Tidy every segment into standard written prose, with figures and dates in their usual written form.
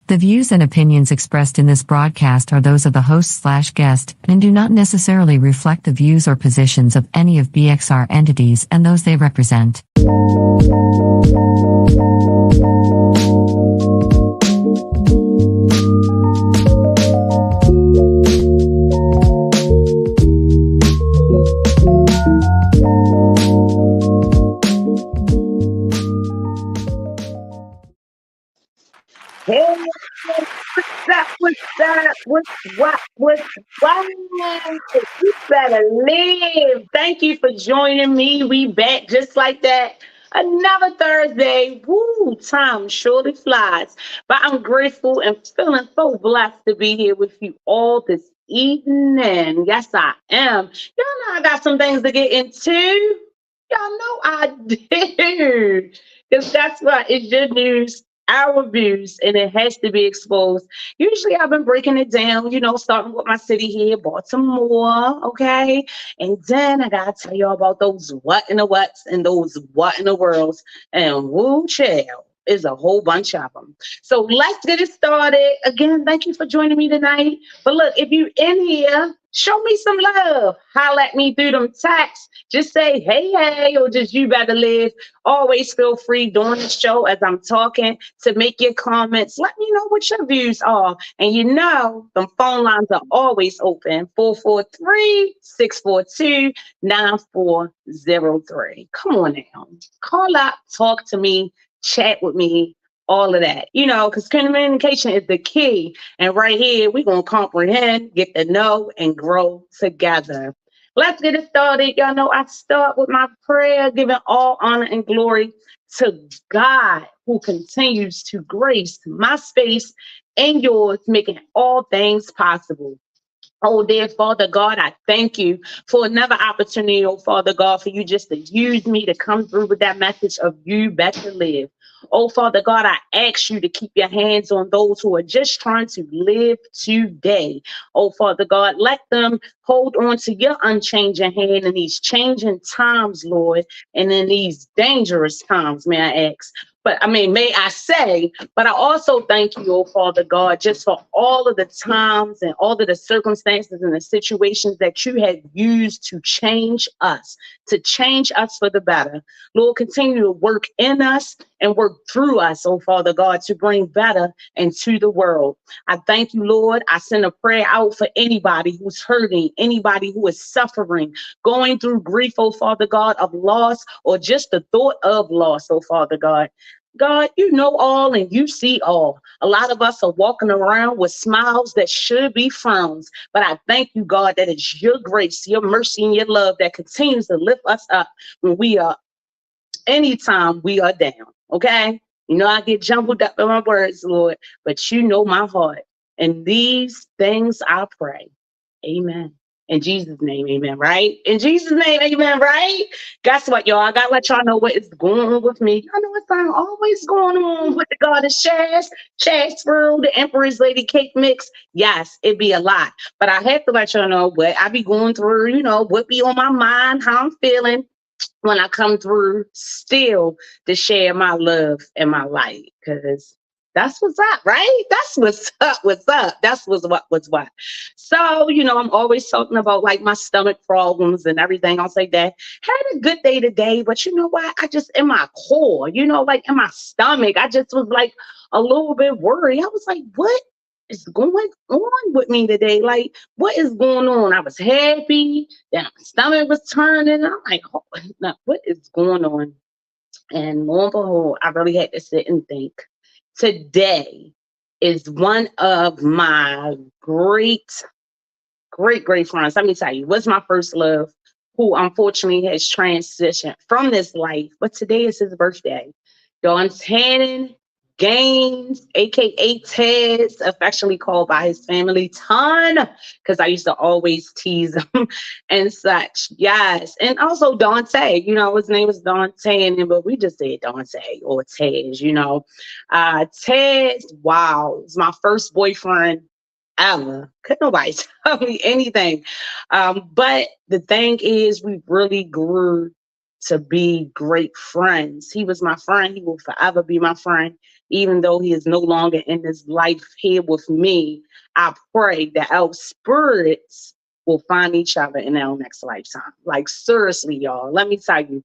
The views and opinions expressed in this broadcast are those of the host/guest and do not necessarily reflect the views or positions of any of BXR entities and those they represent. Hey, what's what? You better live. Thank you for joining me. We back just like that. Another Thursday. Woo, time surely flies. But I'm grateful and feeling so blessed to be here with you all this evening. Yes, I am. Y'all know I got some things to get into. Y'all know I do. Because that's why it's your news, our views, and it has to be exposed. Usually I've been breaking it down, starting with my city here, Baltimore, okay? And then I gotta tell y'all about those what in the whats and those what in the worlds. And woo child is a whole bunch of them. So let's get it started. Again, thank you for joining me tonight. But look, if you in here, show me some love. Holla at me through them texts. Just say, hey, or just you better live. Always feel free during the show as I'm talking to make your comments. Let me know what your views are. And the phone lines are always open. 443-642-9403. Come on now. Call up, talk to me, chat with me, all of that. Because communication is the key. And right here, we're going to comprehend, get to know, and grow together. Let's get it started. Y'all know I start with my prayer, giving all honor and glory to God, who continues to grace my space and yours, making all things possible. Oh, dear Father God, I thank you for another opportunity, oh Father God, for you just to use me to come through with that message of you better live. Oh, Father God, I ask you to keep your hands on those who are just trying to live today. Oh, Father God, let them hold on to your unchanging hand in these changing times, Lord, and in these dangerous times, may I ask. May I say, but I also thank you, oh Father God, just for all of the times and all of the circumstances and the situations that you have used to change us for the better. Lord, continue to work in us and work through us, oh Father God, to bring better into the world. I thank you, Lord. I send a prayer out for anybody who's hurting, anybody who is suffering, going through grief, oh Father God, of loss or just the thought of loss, oh Father God. God, you know all and you see all. A lot of us are walking around with smiles that should be frowns. But I thank you, God, that it's your grace, your mercy, and your love that continues to lift us up when anytime we are down. Okay? I get jumbled up in my words, Lord, but you know my heart. And these things I pray. Amen. In Jesus' name, amen, right? In Jesus' name, amen, right? Guess what, y'all? I got to let y'all know what is going on with me. I know what's always going on with the goddess Shaz Through the Empress Lady Cake Mix. Yes, it be a lot. But I have to let y'all know what I be going through, what be on my mind, how I'm feeling when I come through still to share my love and my light. Because that's what's up, right? That's what's up. That's what's what. So, I'm always talking about like my stomach problems and everything else like that. Had a good day today, but you know what? I just, in my core, like in my stomach, I just was like a little bit worried. I was like, what is going on with me today? Like, what is going on? I was happy, then my stomach was turning. I'm like, oh, now, what is going on? And lo and behold, I really had to sit and think. Today is one of my great friends. Let me tell you, was my first love, who unfortunately has transitioned from this life. But today is his birthday. Dawn's Hannon Gaines, aka Tez, affectionately called by his family Ton, because I used to always tease him and such. Yes. And also Dante, his name was Dante, but we just said Dante or Tez, Tez, wow, was my first boyfriend ever. Could nobody tell me anything. But the thing is, we really grew to be great friends. He was my friend. He will forever be my friend, even though he is no longer in this life here with me. I pray that our spirits will find each other in our next lifetime. Like, seriously, y'all, let me tell you,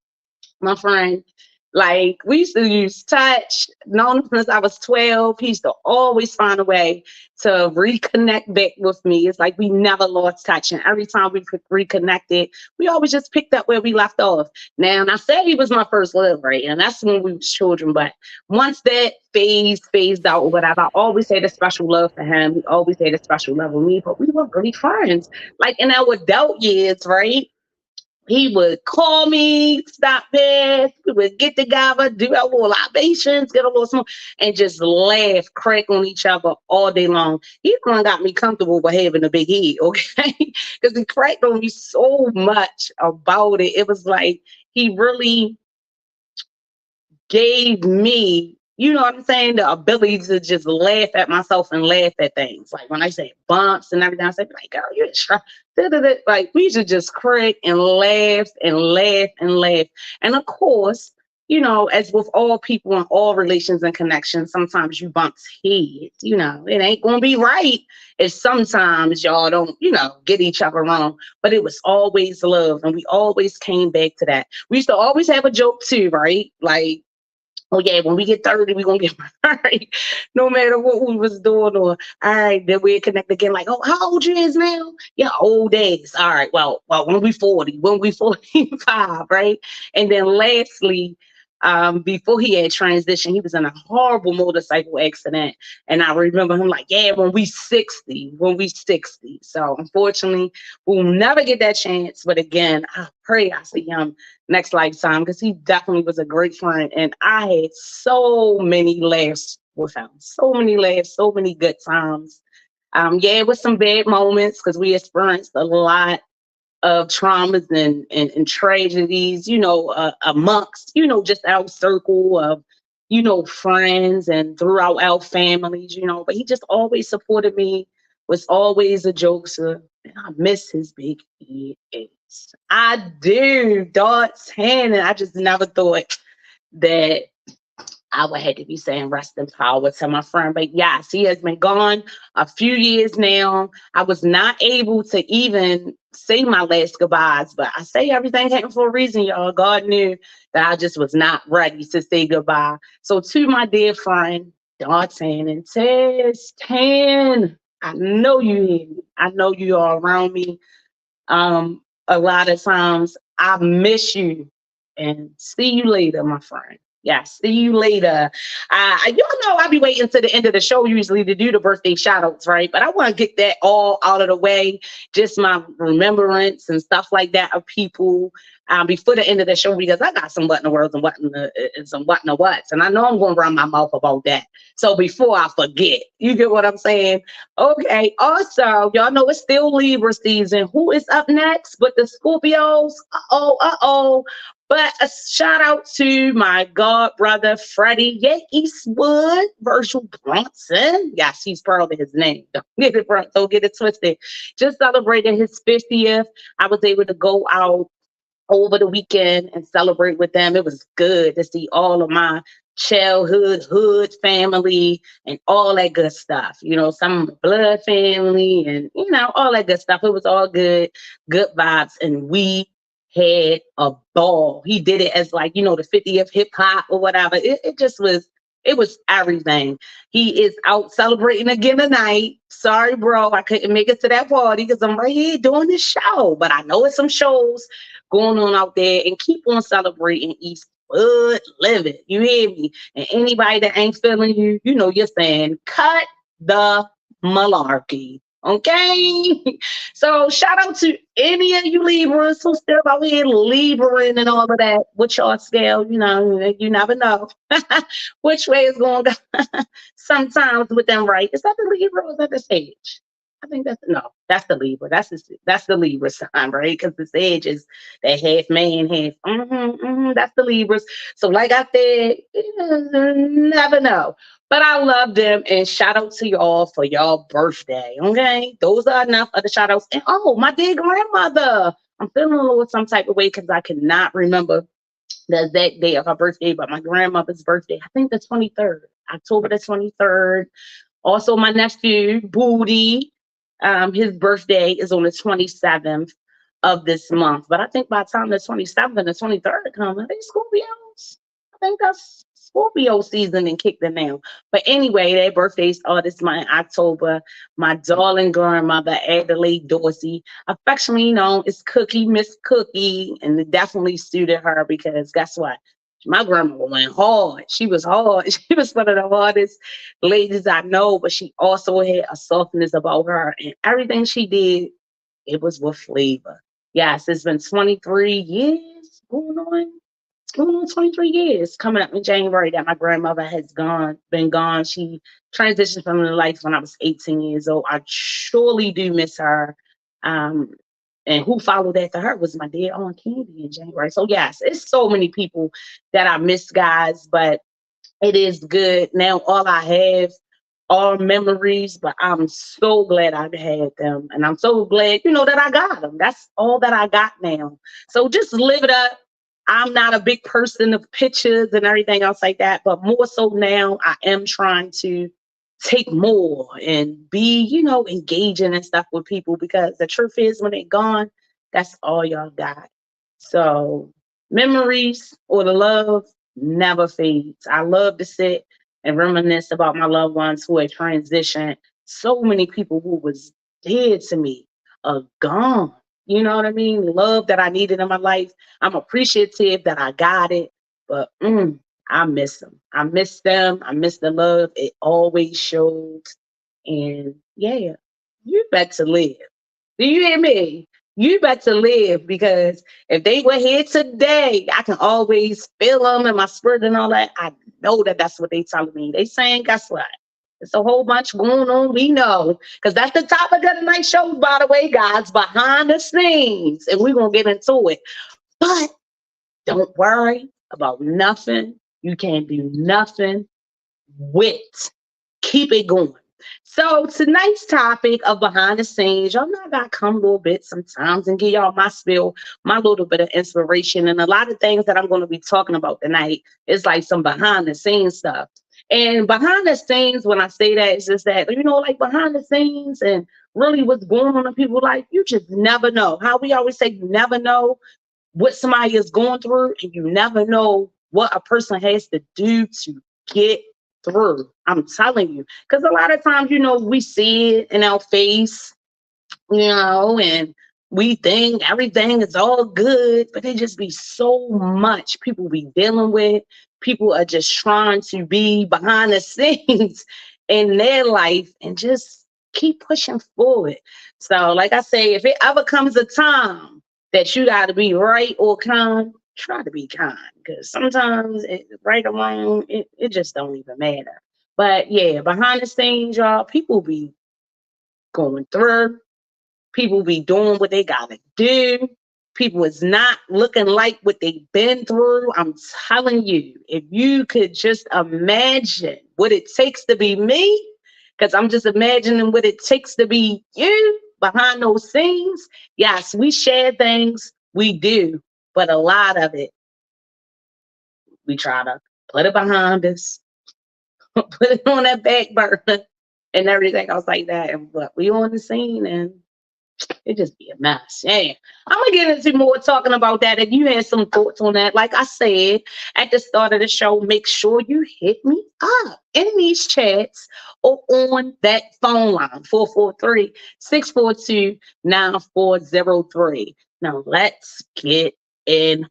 my friend, like, we used to use touch, known him since I was 12. He used to always find a way to reconnect back with me. It's like we never lost touch. And every time we reconnected, we always just picked up where we left off. Now, and I said he was my first love, right? And that's when we was children. But once that phased out or whatever, I always had a special love for him. He always had a special love for me. But we were really friends. Like in our adult years, right? He would call me, stop past, we would get together, do our little libations, get a little smoke, and just laugh, crack on each other all day long. He the one got me comfortable with having a big head, okay? Because he cracked on me so much about it. It was like he really gave me, you know what I'm saying, the ability to just laugh at myself and laugh at things. Like when I say bumps and everything, I say, like, girl, you're sure. Like we should just crack and laugh and laugh and laugh. And of course, as with all people in all relations and connections, sometimes you bump heads. It ain't gonna be right if sometimes y'all don't, get each other wrong. But it was always love, and we always came back to that. We used to always have a joke too, right? Like, oh yeah, when we get 30, we're gonna get married. No matter what we was doing, or all right, then we'll connect again. Like, oh, how old you is now? Yeah, old days. All right, well, when we 40, when we 45, right? And then lastly, before he had transitioned, he was in a horrible motorcycle accident. And I remember him like, yeah, when we 60. So unfortunately, we'll never get that chance. But again, I pray I see him next lifetime, because he definitely was a great friend. And I had so many laughs with him. So many laughs, so many good times. Yeah, it was some bad moments because we experienced a lot of traumas and tragedies, amongst, just our circle of, friends and throughout our families, but he just always supported me, was always a jokester. And I miss his big head. I do, Dot's hand, and I just never thought that I would have to be saying rest in power to my friend. But yes, he has been gone a few years now. I was not able to even say my last goodbyes, but I say everything happened for a reason, y'all. God knew that I just was not ready to say goodbye. So to my dear friend, Dartan and Tez, Tan, I know you hear me. I know you are around me. A lot of times I miss you, and see you later, my friend. Yeah, see you later. Y'all know I be waiting to the end of the show usually to do the birthday shout outs, right? But I want to get that all out of the way, just my remembrance and stuff like that of people before the end of the show, because I got some what in the world and some what in the whats. And I know I'm going to run my mouth about that. So before I forget, you get what I'm saying? Okay. Also, y'all know it's still Libra season. Who is up next? But the Scorpios. Uh-oh. But a shout out to my god brother, Freddie Eastwood, Virgil Bronson. Yes, he's proud of his name. Don't get it twisted. Just celebrating his 50th. I was able to go out over the weekend and celebrate with them. It was good to see all of my childhood hood family and all that good stuff. Some blood family and all that good stuff. It was all good vibes, and we had a ball. He did it as like, the 50th hip hop or whatever. It was everything. He is out celebrating again tonight. Sorry, bro, I couldn't make it to that party because I'm right here doing this show. But I know it's some shows going on out there, and keep on celebrating Eastwood. Live it. You hear me? And anybody that ain't feeling you, you're saying, cut the malarkey. Okay. So shout out to any of you Libras who still out here Libering and all of that with your scale. You never know which way it's going to go. Sometimes with them, right? Is that the Libra or is that the Sage? I think that's the Libra. That's the Libra sign, right? Because the Sage is that half man, half. That's the Libras. So, like I said, never know. But I love them and shout out to y'all for y'all birthday. Okay. Those are enough of the shout outs. And oh, my dear grandmother. I'm feeling a little some type of way because I cannot remember the exact day of her birthday, but my grandmother's birthday, I think the 23rd, October the 23rd. Also, my nephew, Booty, his birthday is on the 27th of this month. But I think by the time the 27th and the 23rd come, I think Scorpios. I think that's Scorpio season and kicked it now. But anyway, their birthdays are this month, October. My darling grandmother, Adelaide Dorsey, affectionately known as Cookie, Miss Cookie, and it definitely suited her because guess what? My grandmother went hard. She was hard. She was one of the hardest ladies I know, but she also had a softness about her. And everything she did, it was with flavor. Yes, it's been 23 years going on 23 years coming up in January that my grandmother has been gone. She transitioned from the life when I was 18 years old. I surely do miss her. Um, and who followed after her was my dear Aunt Candy in January. So yes, it's so many people that I miss, guys, but it is good. Now all I have are memories, but I'm so glad I've had them. And I'm so glad, that I got them. That's all that I got now. So just live it up. I'm not a big person of pictures and everything else like that, but more so now I am trying to take more and be, engaging and stuff with people because the truth is when they're gone, that's all y'all got. So memories or the love never fades. I love to sit and reminisce about my loved ones who had transitioned. So many people who was dead to me are gone. You know what I mean? Love that I needed in my life. I'm appreciative that I got it, but I miss them. I miss them. I miss the love. It always showed. And yeah, you better live. Do you hear me? You better live because if they were here today, I can always feel them in my spirit and all that. I know that that's what they telling me. They saying, guess what? It's a whole bunch going on. We know because that's the topic of the night show, by the way, guys, behind the scenes, and we're gonna get into it. But don't worry about nothing. You can't do nothing with. Keep it going. So tonight's topic of behind the scenes, y'all know I gotta come a little bit sometimes and give y'all my spill, my little bit of inspiration. And a lot of things that I'm gonna be talking about tonight is like some behind the scenes stuff. And behind the scenes, when I say that, it's just that, like behind the scenes and really what's going on in people's life, you just never know. How we always say you never know what somebody is going through, and you never know what a person has to do to get through. I'm telling you, because a lot of times, we see it in our face, and we think everything is all good, but it just be so much people be dealing with. People are just trying to be behind the scenes in their life and just keep pushing forward. So, like I say, if it ever comes a time that you got to be right or kind, try to be kind because sometimes right or wrong, it just don't even matter. But yeah, behind the scenes, y'all, people be going through. People be doing what they gotta do. People is not looking like what they've been through. I'm telling you, if you could just imagine what it takes to be me, because I'm just imagining what it takes to be you behind those scenes. Yes, we share things, we do, but a lot of it, we try to put it behind us, put it on that back burner and everything else like that. And but we on the scene and it just be a mess. Yeah. I'm gonna get into more talking about that. If you had some thoughts on that, like I said at the start of the show, make sure you hit me up in these chats or on that phone line, 443-642-9403. Now let's get into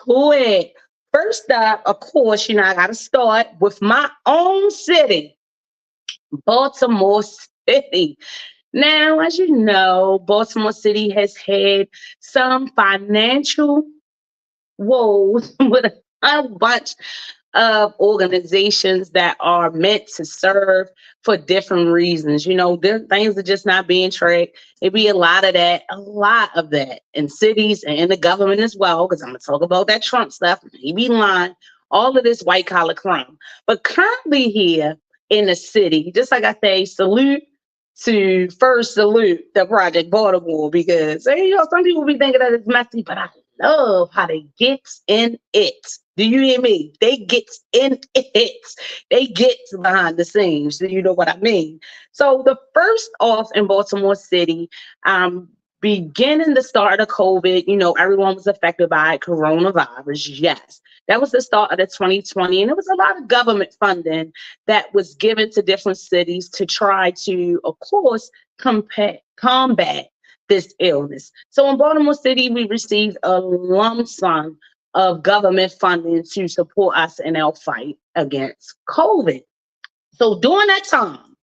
it. First up, of course, I gotta start with my own city, Baltimore City. Now, as you know, Baltimore City has had some financial woes with a bunch of organizations that are meant to serve for different reasons. There things are just not being tracked. It be a lot of that in cities and in the government as well, because I'm gonna talk about that Trump stuff. He be lying. All of this white collar crime. But currently here in the city, just like I say, salute the Project Baltimore, because some people be thinking that it's messy, but I love how they get in it. Do you hear me? They get in it. They get behind the scenes. Do you know what I mean? So the first off in Baltimore City, beginning the start of COVID, everyone was affected by coronavirus. Yes. That was the start of the 2020. And it was a lot of government funding that was given to different cities to try to, of course, combat this illness. So in Baltimore City, we received a lump sum of government funding to support us in our fight against COVID. So during that time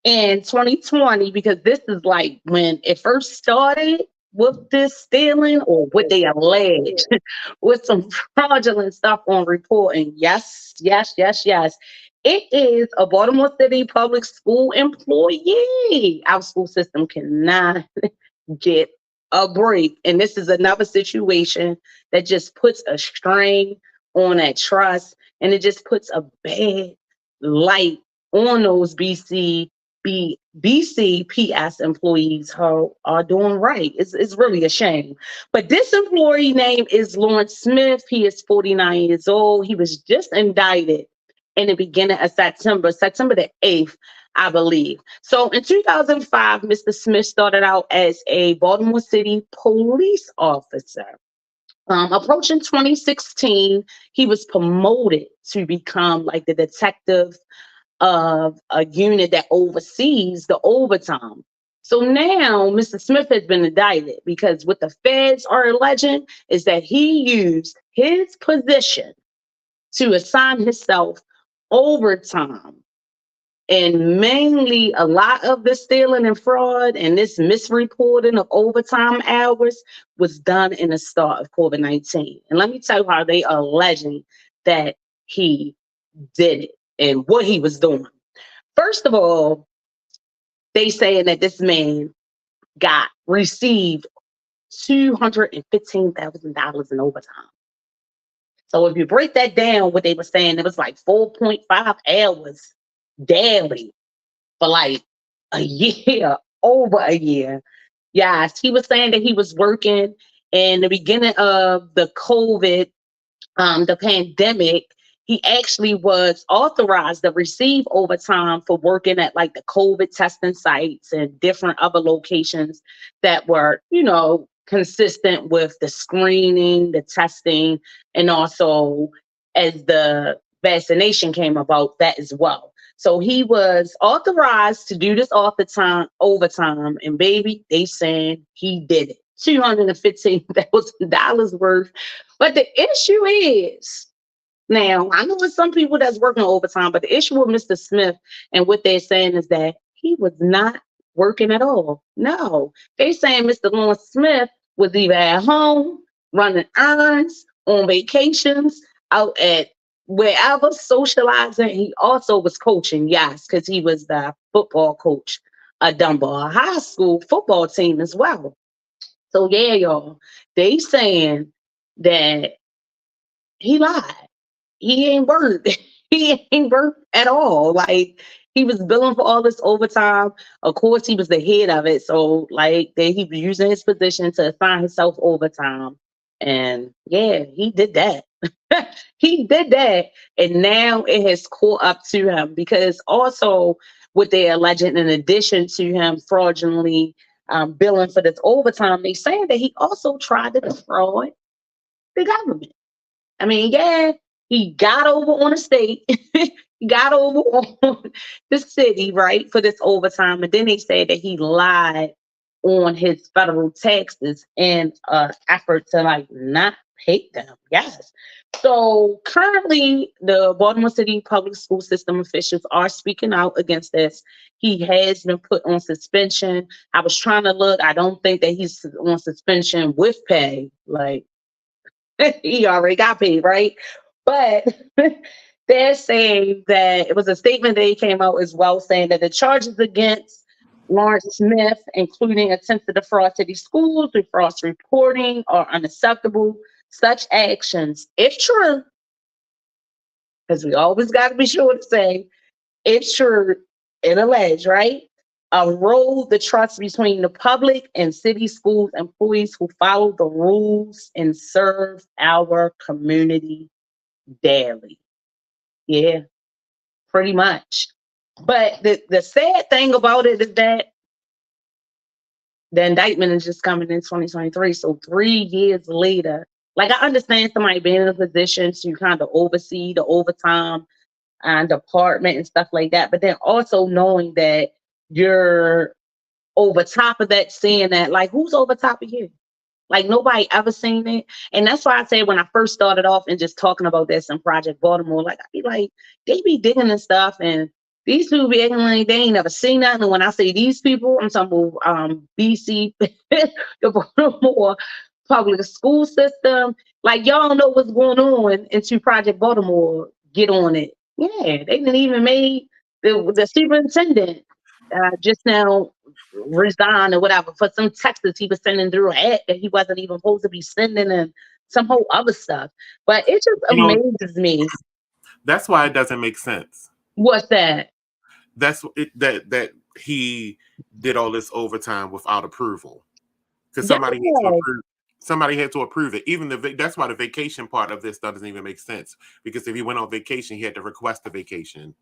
in 2020, because this is like when it first started with this stealing, or what they allege, with some fraudulent stuff on reporting. Yes, yes, yes, yes. It is a Baltimore City public school employee. Our school system cannot get a break. And this is another situation that just puts a strain on that trust, and it just puts a bad light on those BCPS employees who are doing right. It's really a shame. But this employee name is Lawrence Smith. He is 49 years old. He was just indicted in the beginning of September the 8th, I believe. So in 2005, Mr. Smith started out as a Baltimore City police officer. Approaching 2016, he was promoted to become like the detective of a unit that oversees the overtime. So now Mr. Smith has been indicted because what the feds are alleging is that he used his position to assign himself overtime. And mainly a lot of the stealing and fraud and this misreporting of overtime hours was done in the start of COVID-19. And let me tell you how they are alleging that he did it and what he was doing. First of all, they saying that this man received $215,000 in overtime. So if you break that down, what they were saying, it was like 4.5 hours daily for like a year, over a year. Yes, he was saying that he was working in the beginning of the COVID, the pandemic. He actually was authorized to receive overtime for working at like the COVID testing sites and different other locations that were, consistent with the screening, the testing, and also as the vaccination came about, that as well. So he was authorized to do this overtime, and baby, they saying he did it. $215,000 worth. But the issue is, now, I know it's some people that's working overtime, but the issue with Mr. Smith and what they're saying is that he was not working at all. No, they're saying Mr. Lawrence Smith was either at home, running errands, on vacations, out at wherever, socializing. He also was coaching, yes, because he was the football coach at Dunbar High School football team as well. So yeah, y'all, they saying that he lied. He ain't worked. He ain't worked at all. Like, he was billing for all this overtime. Of course, he was the head of it. So, like, he was using his position to assign himself overtime. And yeah, he did that. He did that. And now it has caught up to him, because also what they're alleging, in addition to him fraudulently billing for this overtime, they saying that he also tried to defraud the government. I mean, yeah, he got over on the state, he got over on the city, right, for this overtime. And then they said that he lied on his federal taxes in an effort to like not hate them. Yes. So currently, the Baltimore City public school system officials are speaking out against this. He has been put on suspension. I was trying to look. I don't think that he's on suspension with pay. Like, he already got paid, right? But they're saying that it was a statement that he came out as well, saying that the charges against Lawrence Smith, including attempts to defraud city schools through false reporting, are unacceptable. Such actions, if true, because we always got to be sure to say, if true and alleged, right? Erode the trust between the public and city schools employees who follow the rules and serve our community daily. Yeah, pretty much. But the sad thing about it is that the indictment is just coming in 2023. So 3 years later, like I understand somebody being in a position to kind of oversee the overtime and department and stuff like that, but then also knowing that you're over top of that, seeing that, like, who's over top of you? Like, nobody ever seen it. And that's why I say when I first started off and just talking about this in Project Baltimore, like, I'd be like, they be digging and stuff, and these people be acting like they ain't never seen nothing. And when I say these people, I'm talking about BC, the Baltimore public school system. Like, y'all know what's going on into Project Baltimore. Get on it. Yeah, they didn't even make the superintendent just now resign or whatever for some texts he was sending through an app that he wasn't even supposed to be sending, and some whole other stuff. But it just amazes me. That's why it doesn't make sense. What's that? That's it, that he did all this overtime without approval, because somebody had to approve it. Even that's why the vacation part of this doesn't even make sense, because if he went on vacation, he had to request a vacation.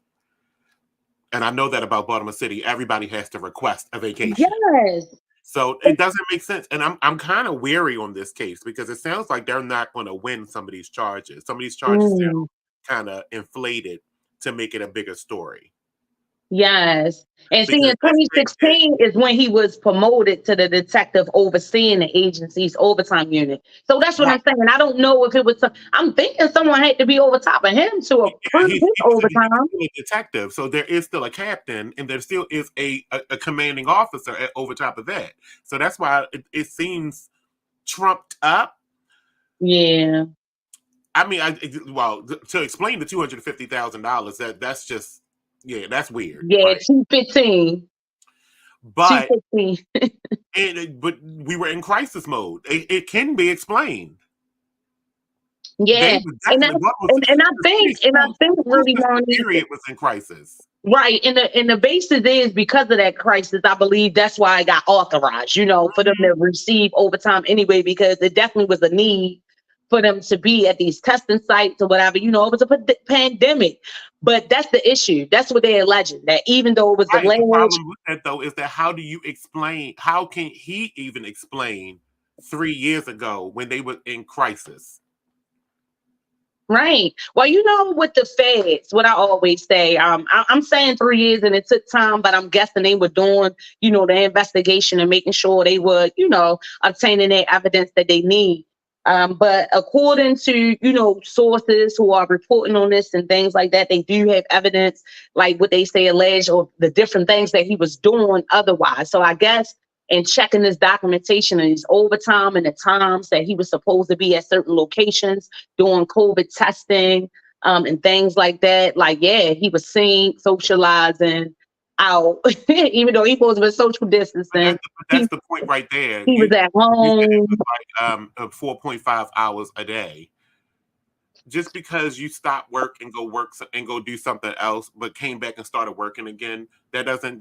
And I know that about Baltimore City, everybody has to request a vacation. Yes. So it doesn't make sense. And I'm kind of weary on this case, because it sounds like they're not going to win some of these charges. Some of these charges sound kind of inflated to make it a bigger story. Yes. And see, in 2016 is when he was promoted to the detective overseeing the agency's overtime unit. So that's what I'm saying. I don't know if it was, I'm thinking someone had to be over top of him to approve his overtime. He's a detective, so there is still a captain, and there still is a commanding officer over top of that. So that's why it seems trumped up. Yeah. I mean, to explain the $250,000, that's just, yeah, that's weird. Yeah, right? 215. But 215. But we were in crisis mode. It can be explained. Yeah, and I think really period was in crisis. Right, and the basis is because of that crisis. I believe that's why it got authorized. For them to receive overtime anyway, because it definitely was a need for them to be at these testing sites or whatever. It was a pandemic, but that's the issue. That's what they're alleging, that even though it was the problem with that, though, is that how can he even explain 3 years ago when they were in crisis? Right. Well, with the feds, what I always say, I'm saying 3 years and it took time, but I'm guessing they were doing, the investigation and making sure they were, obtaining that evidence that they need. But according to, sources who are reporting on this and things like that, they do have evidence, like what they say alleged, or the different things that he was doing otherwise. So I guess in checking this documentation and his overtime and the times that he was supposed to be at certain locations doing COVID testing and things like that, like, yeah, he was seen socializing out, even though he supposed to be social distancing. That's the point right there. He was at home. Like 4.5 hours a day. Just because you stop work and go do something else, but came back and started working again, that doesn't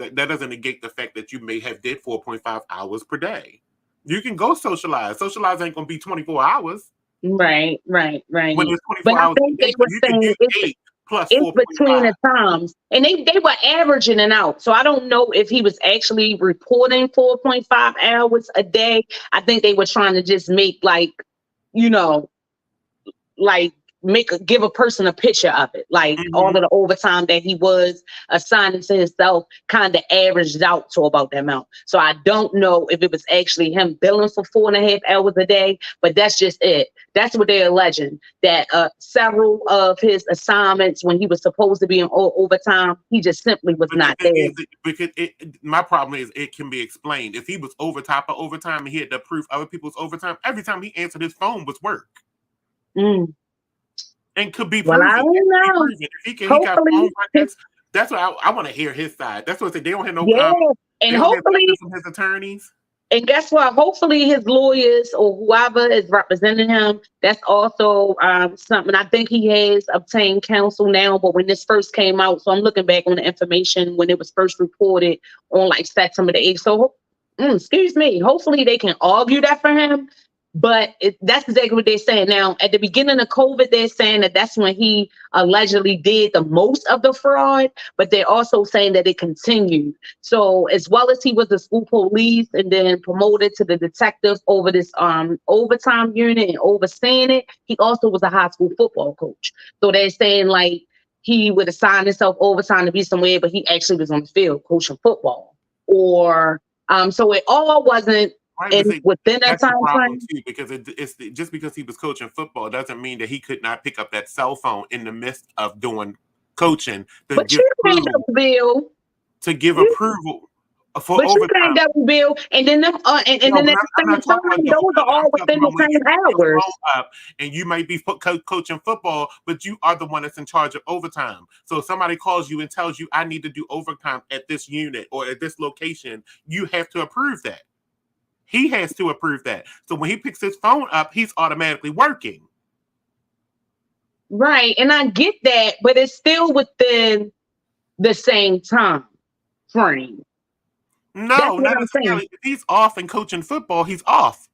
negate the fact that you may have did 4.5 hours per day. You can go socialize. Socialize ain't gonna be 24 hours. Right. When it's 24 hours, I think they were saying it's between the times, and they were averaging it out. So I don't know if he was actually reporting 4.5 hours a day. I think they were trying to just make like give a person a picture of it. Like all of the overtime that he was assigning to himself kind of averaged out to about that amount. So I don't know if it was actually him billing for 4.5 hours a day, but that's just it. That's what they're alleging, that several of his assignments when he was supposed to be in overtime, he just simply was not there. My problem is it can be explained. If he was over top of overtime and he had to approve other people's overtime, every time he answered his phone was work. And could be proven. Well, I don't know. If he got phone records, that's what I want to hear his side. That's what I said. They don't have no and hopefully from his attorneys. And guess what? Hopefully his lawyers or whoever is representing him, that's also something. I think he has obtained counsel now, but when this first came out, so I'm looking back on the information when it was first reported on like September the 8th. So, excuse me, hopefully they can argue that for him. But that's exactly what they're saying. Now, at the beginning of COVID, they're saying that that's when he allegedly did the most of the fraud, but they're also saying that it continued. So as well as he was the school police and then promoted to the detective over this overtime unit and overseeing it, he also was a high school football coach. So they're saying like he would assign himself overtime to be somewhere, but he actually was on the field coaching football. Or so it all wasn't within that time frame, too, because it's just because he was coaching football doesn't mean that he could not pick up that cell phone in the midst of doing coaching to give approval for overtime. Bill, and then them and then those are all within the same hours. And you might be coaching football, but you are the one that's in charge of overtime. So if somebody calls you and tells you I need to do overtime at this unit or at this location, you have to approve that. He has to approve that. So when he picks his phone up, he's automatically working. Right. And I get that, but it's still within the same time frame. No, not necessarily. If he's off and coaching football, he's off.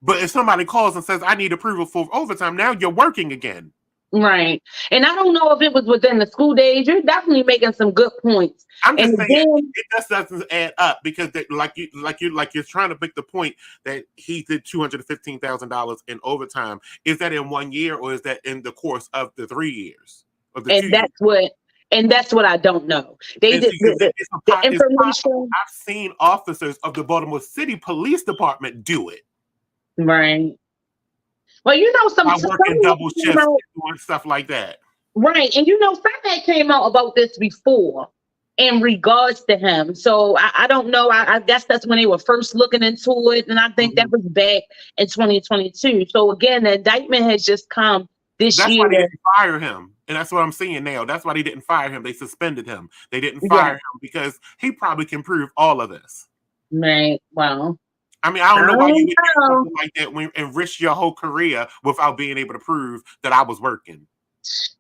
But if somebody calls and says, I need approval for overtime, now you're working again. Right. And I don't know if it was within the school days. You're definitely making some good points. I'm just saying it just doesn't add up because you're trying to make the point that he did $215,000 in overtime. Is that in 1 year or is that in the course of the 3 years? And that's what I don't know. They did the information. I've seen officers of the Baltimore City Police Department do it. Right. Well, some working double shifts and doing stuff like that. Right. And something came out about this before in regards to him. So I don't know. I guess that's when they were first looking into it. And I think that was back in 2022. So again, the indictment has just come this year. That's why they didn't fire him. And that's what I'm seeing now. That's why they didn't fire him. They suspended him. They didn't fire him because he probably can prove all of this. Right. Well. I mean, I don't know why you would do something like that and risk your whole career without being able to prove that I was working.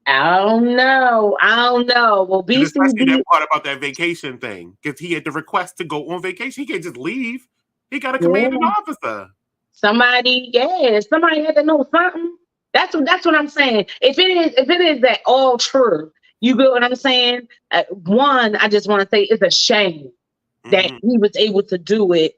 I don't know. Well, especially that part about that vacation thing, because he had the request to go on vacation. He can't just leave. He got a commanding officer. Somebody had to know something. That's what I'm saying. If it is that all true, you get what I'm saying? One, I just want to say it's a shame that he was able to do it.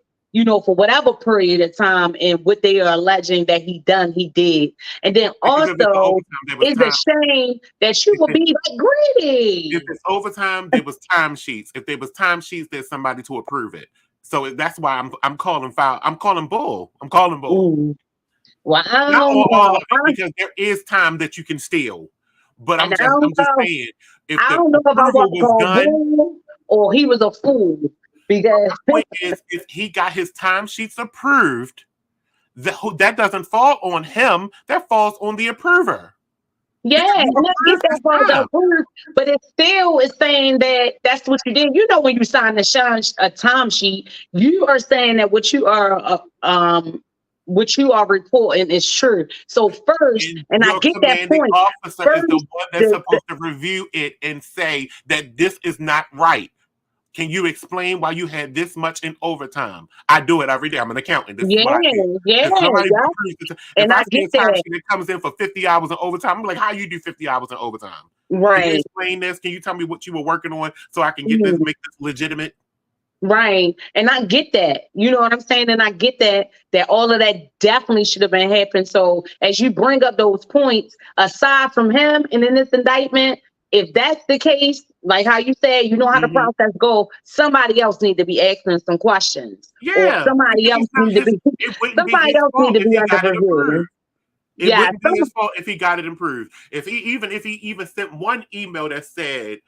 For whatever period of time and what they are alleging that he did. And then also, it's a shame that you will be that greedy. If it's overtime, there was timesheets. If there was timesheets, there's somebody to approve it. So that's why I'm calling foul. I'm calling bull. Well, not all of it, because there is time that you can steal. But I'm just saying, if I don't know about what was done, or he was a fool. Because the point is, if he got his timesheets approved, that doesn't fall on him. That falls on the approver. Yeah, and I get that part of approved, but it still is saying that that's what you did. When you sign a timesheet, you are saying that what you are reporting is true. So first, and I get that point. The officer is the one that's supposed to review it and say that this is not right. Can you explain why you had this much in overtime? I do it every day. I'm an accountant. This is what I do. If I see a timesheet that comes in for 50 hours in overtime, I'm like, how you do 50 hours in overtime? Right. Can you explain this? Can you tell me what you were working on so I can get this, make this legitimate? Right. And I get that. You know what I'm saying? And I get that all of that definitely should have been happening. So as you bring up those points, aside from him and in this indictment, if that's the case, like how you said, you know how the Mhm. process go, somebody else need to be asking some questions. Or Yeah, somebody because else it's not need to his. be It wouldn't be somebody his else need fault to if be he under got it review. approved. It Yeah. wouldn't be his fault if he got it approved. If he even sent one email that said,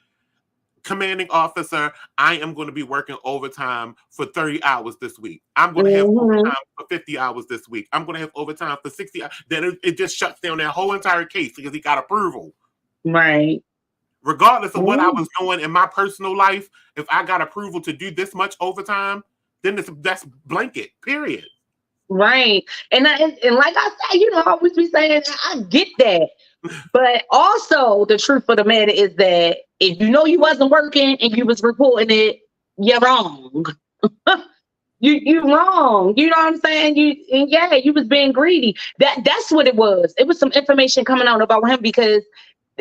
"Commanding officer, I am going to be working overtime for 30 hours this week. I'm going to have Hmm. overtime for 50 hours this week. I'm going to have overtime for 60 hours." Then it just shuts down that whole entire case because he got approval. Right. Regardless of what I Mhm. was doing in my personal life, if I got approval to do this much overtime, then that's blanket, period. Right. And like I said, I always be saying, I get that. But also, the truth of the matter is that if you know you wasn't working and you was reporting it, you're wrong. You wrong. You know what I'm saying? You was being greedy. That's what it was. It was some information coming out about him because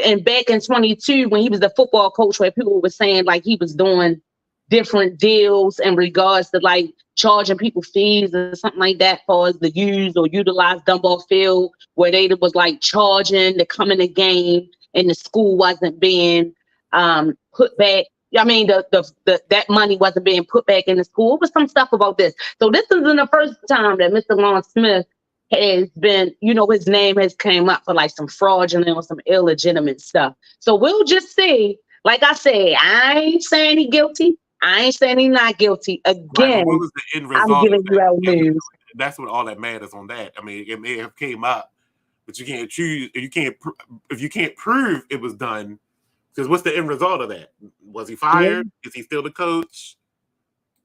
and back in 22 when he was the football coach where people were saying like he was doing different deals in regards to like charging people fees or something like that for us to use or utilize Dunbar Field where they was like charging to come in the game and the school wasn't being put back. I mean, the that money wasn't being put back in the school. It was some stuff about this. So this isn't the first time that Mr. Lawrence Smith has been, his name has came up for like some fraudulent or some illegitimate stuff. So we'll just see. Like I said, I ain't saying he guilty. I ain't saying he not guilty. Right, but what Again, was the end I'm result of giving you that? our Yeah, news. that's what all that matters on that. I mean, it may have came up, but you can't choose. You can't if you can't prove it was done. Because what's the end result of that? Was he Yeah. fired? Is he still the coach?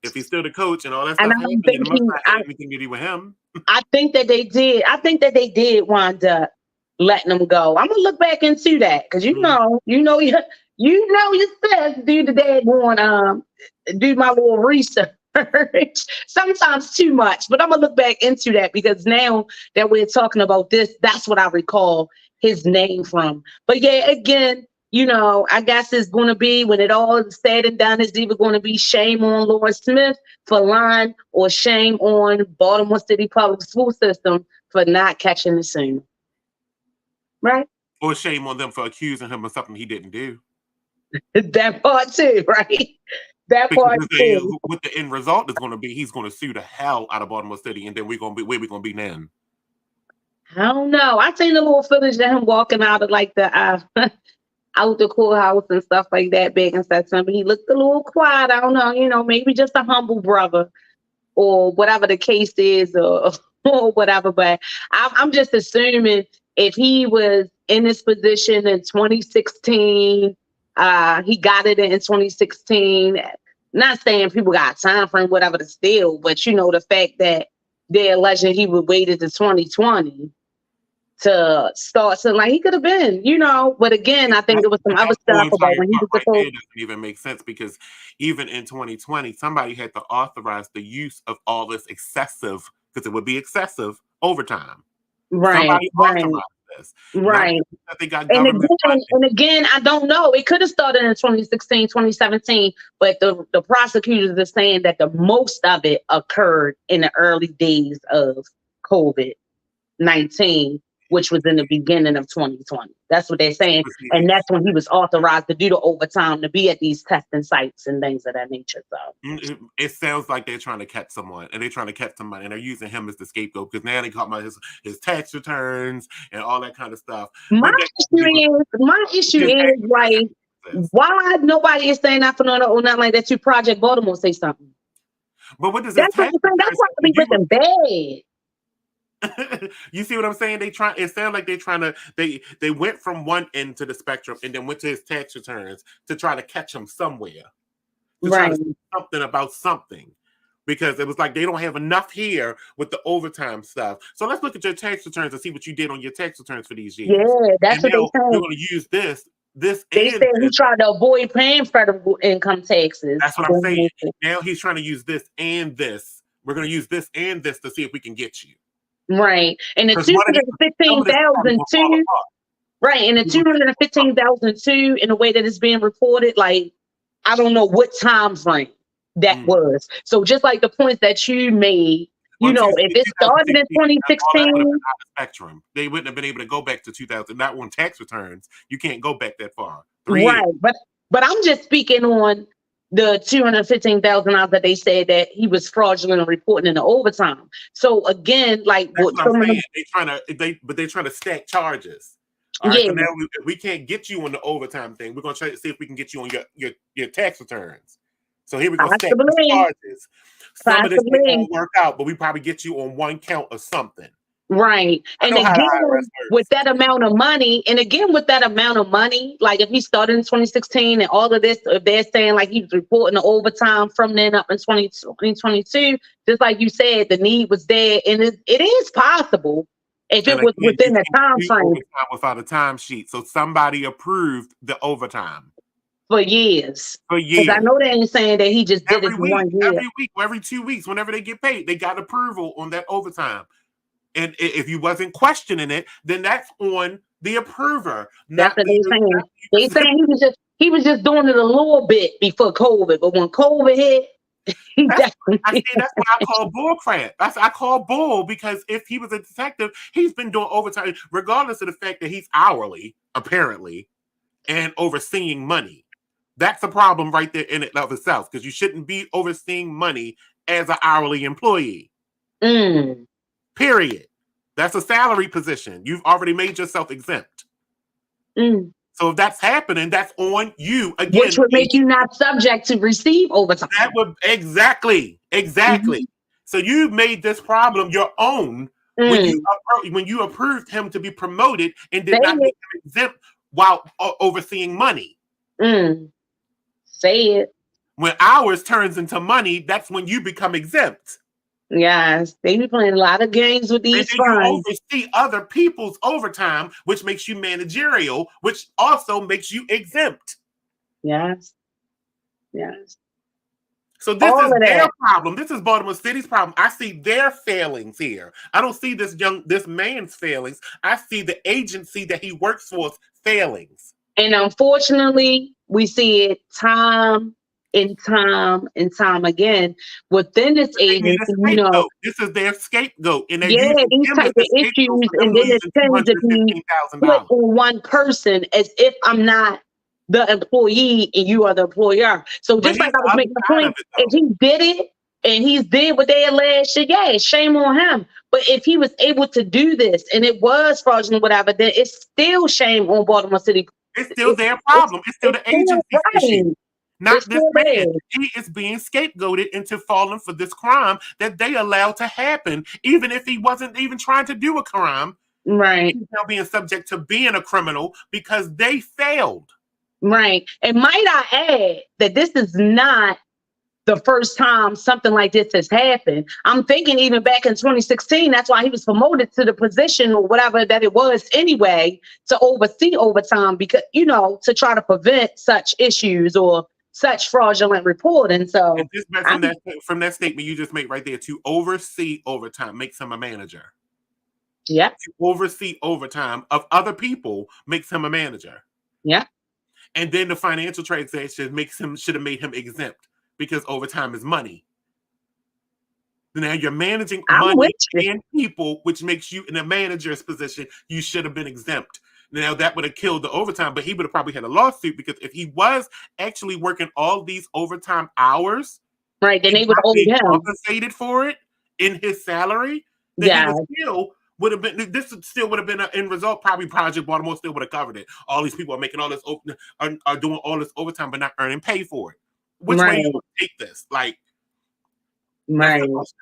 If he's still the coach and all that And stuff happened, I'm then it must thinking, not have anything to do with him. I think that they did. I think that they did wind up letting them go. I'm gonna look back into that because you said do the dad one do my little research. Sometimes too much, but I'm gonna look back into that because now that we're talking about this, that's what I recall his name from. But yeah, again, I guess it's gonna be when it all is said and done, it's either gonna be shame on Lord Smith for lying or shame on Baltimore City Public School System for not catching the sooner. Right? Or shame on them for accusing him of something he didn't do. That part too, right? That Because part too. what the end result is going to be, he's going to sue the hell out of Baltimore City, and then we're going to be where we're going to be then. I don't know. I seen a little footage of him walking out of like the out the courthouse and stuff like that back in September. He looked a little quiet. I don't know, maybe just a humble brother or whatever the case is or whatever. But I'm just assuming if he was in this position in 2016, he got it in 2016. Not saying people got time frame, whatever to steal, but the fact that they're alleging he would waited to 2020 to start something like he could have been, But again, I think there was some other That whole stuff about entire when he part was right there supposed. doesn't even make sense because even in 2020, somebody had to authorize the use of all this excessive, because it would be excessive, overtime. Right, Somebody right, authorized this. Not right. that they got And government again, funding. I don't know. It could have started in 2016, 2017, but the prosecutors are saying that the most of it occurred in the early days of COVID-19, which was in the beginning of 2020. That's what they're saying. And that's when he was authorized to do the overtime to be at these testing sites and things of that nature. So It sounds like they're trying to catch someone, and they're trying to catch somebody, and they're using him as the scapegoat because now they caught about his tax returns and all that kind of stuff. my What that issue is like, why nobody is saying nothing or nothing like that to Project Baltimore say something? But what does his That's what tax I'm saying. That's why I be looking bad. You see what I'm saying? It sounds like they're trying to they went from one end to the spectrum and then went to his tax returns to try to catch him somewhere. To try to say something about something. Because it was like they don't have enough here with the overtime stuff. So let's look at your tax returns and see what you did on your tax returns for these years. Yeah, that's and what they now saying. you're going to use this They and said he this. tried to avoid paying federal income taxes. That's what I'm saying. Now he's trying to use this and this. We're going to use this and this to see if we can get you. Right. And the 215,002, right. And the 215,002 in the way that it's being reported, like, I don't know what time frame. that was. So just like the points that you made, Well, if it started in 2016, all that would have 2016, been out of spectrum. They wouldn't have been able to go back to 2000. Not on tax returns. You can't go back that far. 3 years. right? But I'm just speaking on the $215,000 that they said that he was fraudulent reporting in the overtime. So again, like That's what what I'm saying. They're trying to stack charges. All right. yeah, So now we can't get you on the overtime thing. We're gonna try to see if we can get you on your tax returns. So here we go, stack these charges. Some of this ain't gonna work out, but we probably get you on one count or something. Right. And again, with that amount of money, like if he started in 2016 and all of this, if they're saying like he's reporting the overtime from then up in 2022, just like you said, the need was there. And it is possible if it was within the time frame. Without a time sheet. So somebody approved the overtime. For years. Because I know they ain't saying that he just did it for 1 year. Every week, every 2 weeks, whenever they get paid, they got approval on that overtime. And if you wasn't questioning it, then that's on the approver. That's what they're saying. They saying he was just doing it a little bit before COVID, but when COVID hit, that's what I call bull crap. I call bull because if he was a detective, he's been doing overtime, regardless of the fact that he's hourly, apparently, and overseeing money. That's a problem right there in it of itself, because you shouldn't be overseeing money as an hourly employee. Period. That's a salary position. You've already made yourself exempt. So if that's happening, that's on you again. Which would make you not subject to receive overtime. That would exactly. So you made this problem your own when you approved him to be promoted and did not make him exempt while overseeing money. Say it. When hours turns into money, that's when you become exempt. Yes, they be playing a lot of games with these funds. You oversee other people's overtime, which makes you managerial, which also makes you exempt. Yes. So this is their problem. This is Baltimore City's problem. I see their failings here. I don't see this man's failings. I see the agency that he works for's failings. And unfortunately, we see it time and time again within this agency. This is their scapegoat. And these type of issues, and then it tends to be put on one person as if I'm not the employee and you are the employer. So just like I was making the point, if he did it and he's did what they alleged, shame on him. But if he was able to do this and it was fraudulent, whatever, then it's still shame on Baltimore City. It's still their problem. It's still the agency's issue. Not this man. He is being scapegoated into falling for this crime that they allowed to happen, even if he wasn't even trying to do a crime. Right. He's now being subject to being a criminal because they failed. Right. And might I add that this is not the first time something like this has happened. I'm thinking even back in 2016, that's why he was promoted to the position or whatever that it was anyway, to oversee overtime, because, to try to prevent such issues or such fraudulent reporting. So from that statement you just made right there, to oversee overtime makes him a manager. Yeah. To oversee overtime of other people makes him a manager. Yeah. And then the financial transaction should have made him exempt, because overtime is money. Now you're managing money and people, which makes you in a manager's position. You should have been exempt. Now that would have killed the overtime, but he would have probably had a lawsuit, because if he was actually working all these overtime hours, right, then they would owe him compensated for it in his salary. Then he would have been. This still would have been an end result. Probably Project Baltimore still would have covered it. All these people are making all this, are doing all this overtime, but not earning pay for it. Which way do you want to take this?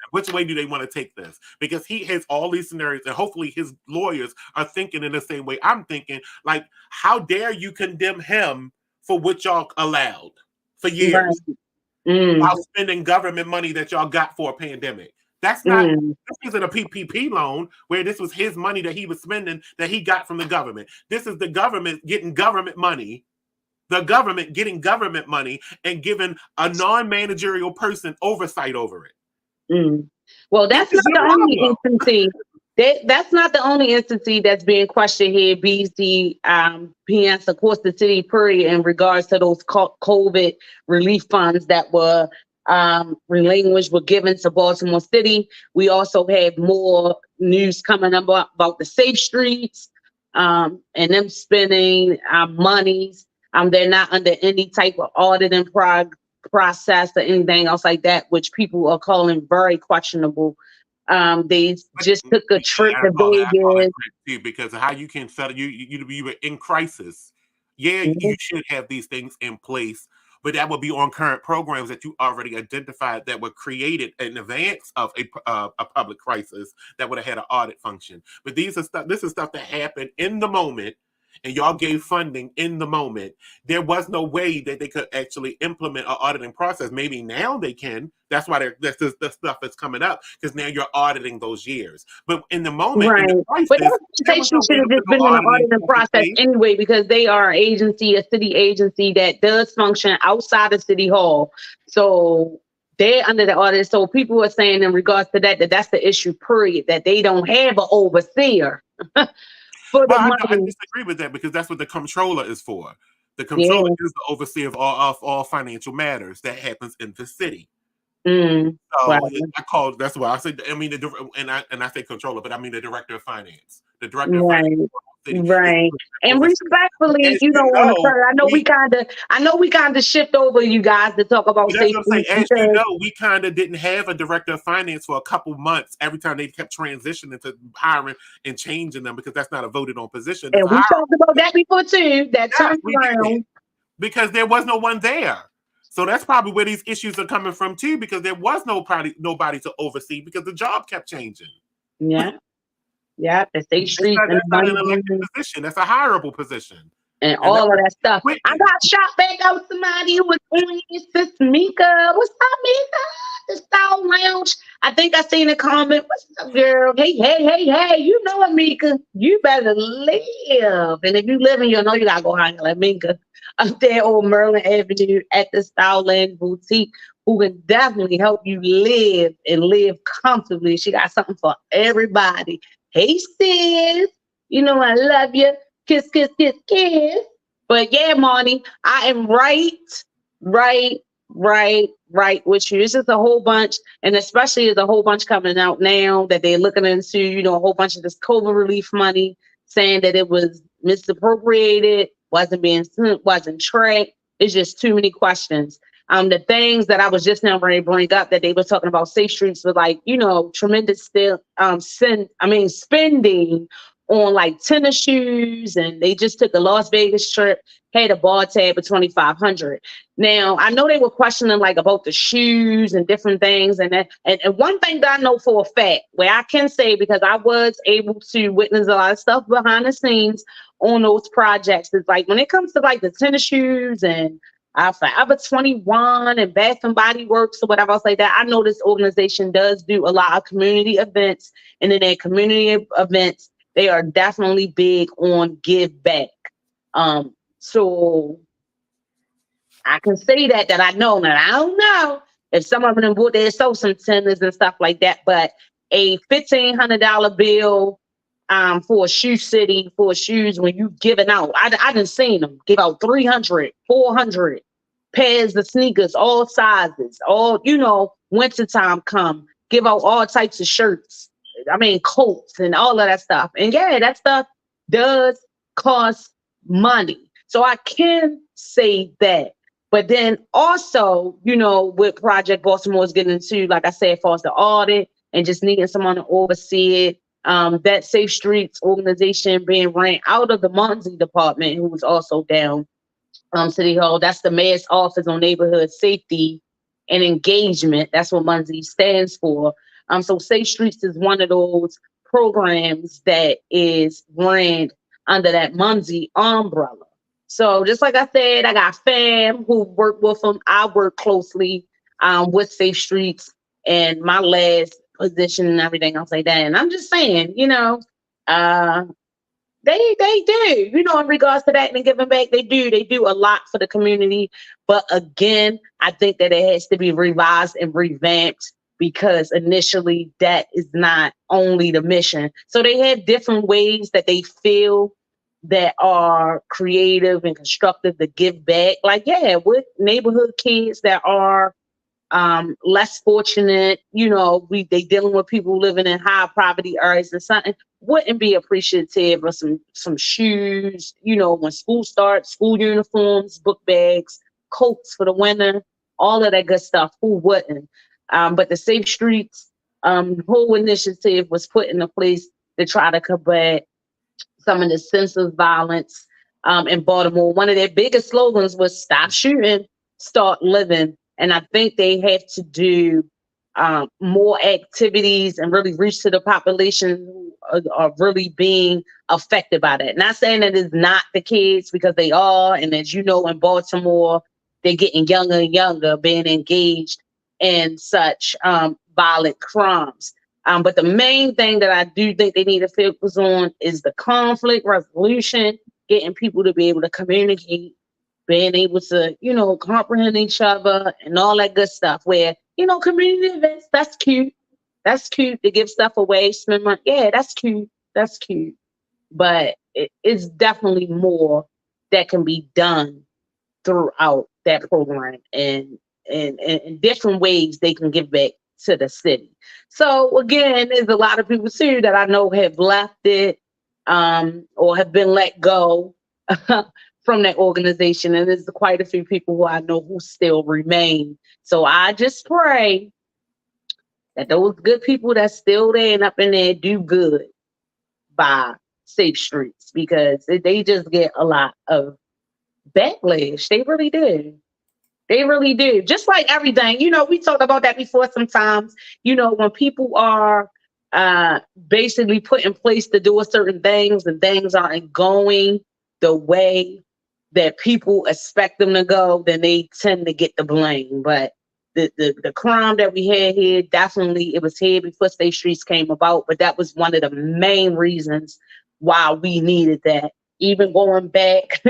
Which way do they want to take this? Because he has all these scenarios, and hopefully his lawyers are thinking in the same way I'm thinking. Like, how dare you condemn him for what y'all allowed for years while spending government money that y'all got for a pandemic? That's not. This isn't a PPP loan where this was his money that he was spending that he got from the government. This is the government getting government money. The government getting government money and giving a non-managerial person oversight over it. Well, that's not the only instance. That's not the only instance that's being questioned here. BC, of course, the city period in regards to those COVID relief funds that were relinquished were given to Baltimore City. We also have more news coming up about the Safe Streets and them spending monies. They're not under any type of auditing process or anything else like that, which people are calling very questionable. They just took a trip to I call it Vegas. too, because how you can settle you were in crisis. Yeah, Mhm. you should have these things in place, but that would be on current programs that you already identified that were created in advance of a public crisis that would have had an audit function. But these are stuff. This is stuff that happened in the moment, and y'all gave funding in the moment. There was no way that they could actually implement an auditing process. Maybe now they can. That's why the stuff that's coming up, because now you're auditing those years. But in the moment, in Right. the But crisis, that there was organization no way should to have put just no been in the auditing auditing in process place. anyway, because they are an agency, a city agency that does function outside of City Hall. So they're under the audit. So people are saying in regards to that, that's the issue, period, that they don't have an overseer for the Well, I money. disagree with that because that's what the controller is for. The controller Yeah. is the overseer of all financial matters that happens in the city. Wow. So that's why I said. I mean, and I say controller, but I mean the director of finance. The director of finance Right. for the city is Right. the And overseer. But respectfully, as you on the know, third, I know we kind of shift over you guys to talk about that's what I'm safety saying. As you because know, we kind of didn't have a director of finance for a couple months. Every time they kept transitioning to hiring and changing them because that's not a voted on position. It's and a we hiring talked about that position. before too. That Yes, we did. turnaround. Because there was no one there. So that's probably where these issues are coming from too, because there was nobody to oversee because the job kept changing. Yeah. Yeah. The state streets and That's the not money an elected position. That's a hireable position. and And that's all of that stuff. I equipment. got shot back out somebody who was on his sis Mika. What's up, Mika? The Style Lounge. I think I seen a comment. What's up, girl? Hey, hey, hey, hey. You know what, Mika? You better live. And if you live in, you know you gotta go hang like Mika up there on Merlin Avenue at the Style Land Boutique, who can definitely help you live and live comfortably. She got something for everybody. Hey, sis. You know I love you. Kiss, kiss, kiss, kiss. But yeah, Marty, I am right, right with you. It's just a whole bunch, and especially there's a whole bunch coming out now that they're looking into, a whole bunch of this COVID relief money, saying that it was misappropriated, wasn't being sent, wasn't tracked. It's just too many questions. The things that I was just now ready to bring up that they were talking about safe streets were like, tremendous spending on like tennis shoes, and they just took a Las Vegas trip, had a bar tab of 2,500. Now I know they were questioning like about the shoes and different things, and one thing that I know for a fact, where I can say because I was able to witness a lot of stuff behind the scenes on those projects, is like when it comes to like the tennis shoes and Forever 21 and Bath and Body Works or whatever else like that. I know this organization does do a lot of community events, and in their community events, they are definitely big on give back. So I can say that I know. Now I don't know if some of them bought their social centers and stuff like that, but a $1,500 bill for a shoe city for shoes when you giving out. I didn't seen them give out 300, 400 pairs of sneakers, all sizes, all, wintertime come, give out all types of shirts. I mean, coats and all of that stuff. And yeah, that stuff does cost money. So I can say that. But then also, what Project Baltimore is getting into, like I said, for the audit and just needing someone to oversee it. That Safe Streets organization being ran out of the Muncie department, who was also down City Hall. That's the mayor's office on neighborhood safety and engagement. That's what Muncie stands for. So Safe Streets is one of those programs that is ran under that Muncie umbrella. So just like I said, I got fam who work with them. I work closely with Safe Streets and my last position and everything else like that. And I'm just saying, they do, in regards to that and giving back, they do a lot for the community. But again, I think that it has to be revised and revamped because initially that is not only the mission. So they have different ways that they feel that are creative and constructive to give back. Like, yeah, with neighborhood kids that are less fortunate, they dealing with people living in high poverty areas and something, wouldn't be appreciative of some shoes, when school starts, school uniforms, book bags, coats for the winter, all of that good stuff. Who wouldn't? But the Safe Streets whole initiative was put into place to try to combat some of the senseless violence in Baltimore. One of their biggest slogans was "Stop shooting, start living." And I think they have to do more activities and really reach to the population who are really being affected by that. Not saying that it's not the kids, because they are. And as you know, in Baltimore, they're getting younger and younger, being engaged in such violent crimes. But the main thing that I do think they need to focus on is the conflict resolution, getting people to be able to communicate, being able to, comprehend each other and all that good stuff. Where, community events, that's cute. That's cute to give stuff away, spend money. Yeah, that's cute. That's cute. But it's definitely more that can be done throughout that program, and in different ways they can give back to the city. So again, there's a lot of people too that I know have left it or have been let go from that organization. And there's quite a few people who I know who still remain. So I just pray that those good people that's still there and up in there do good by Safe Streets, because they just get a lot of backlash. They really do. They really do. Just like everything, we talked about that before sometimes, when people are basically put in place to do certain things and things aren't going the way that people expect them to go, then they tend to get the blame. But the crime that we had here, definitely, it was here before State Streets came about, but that was one of the main reasons why we needed that. Even going back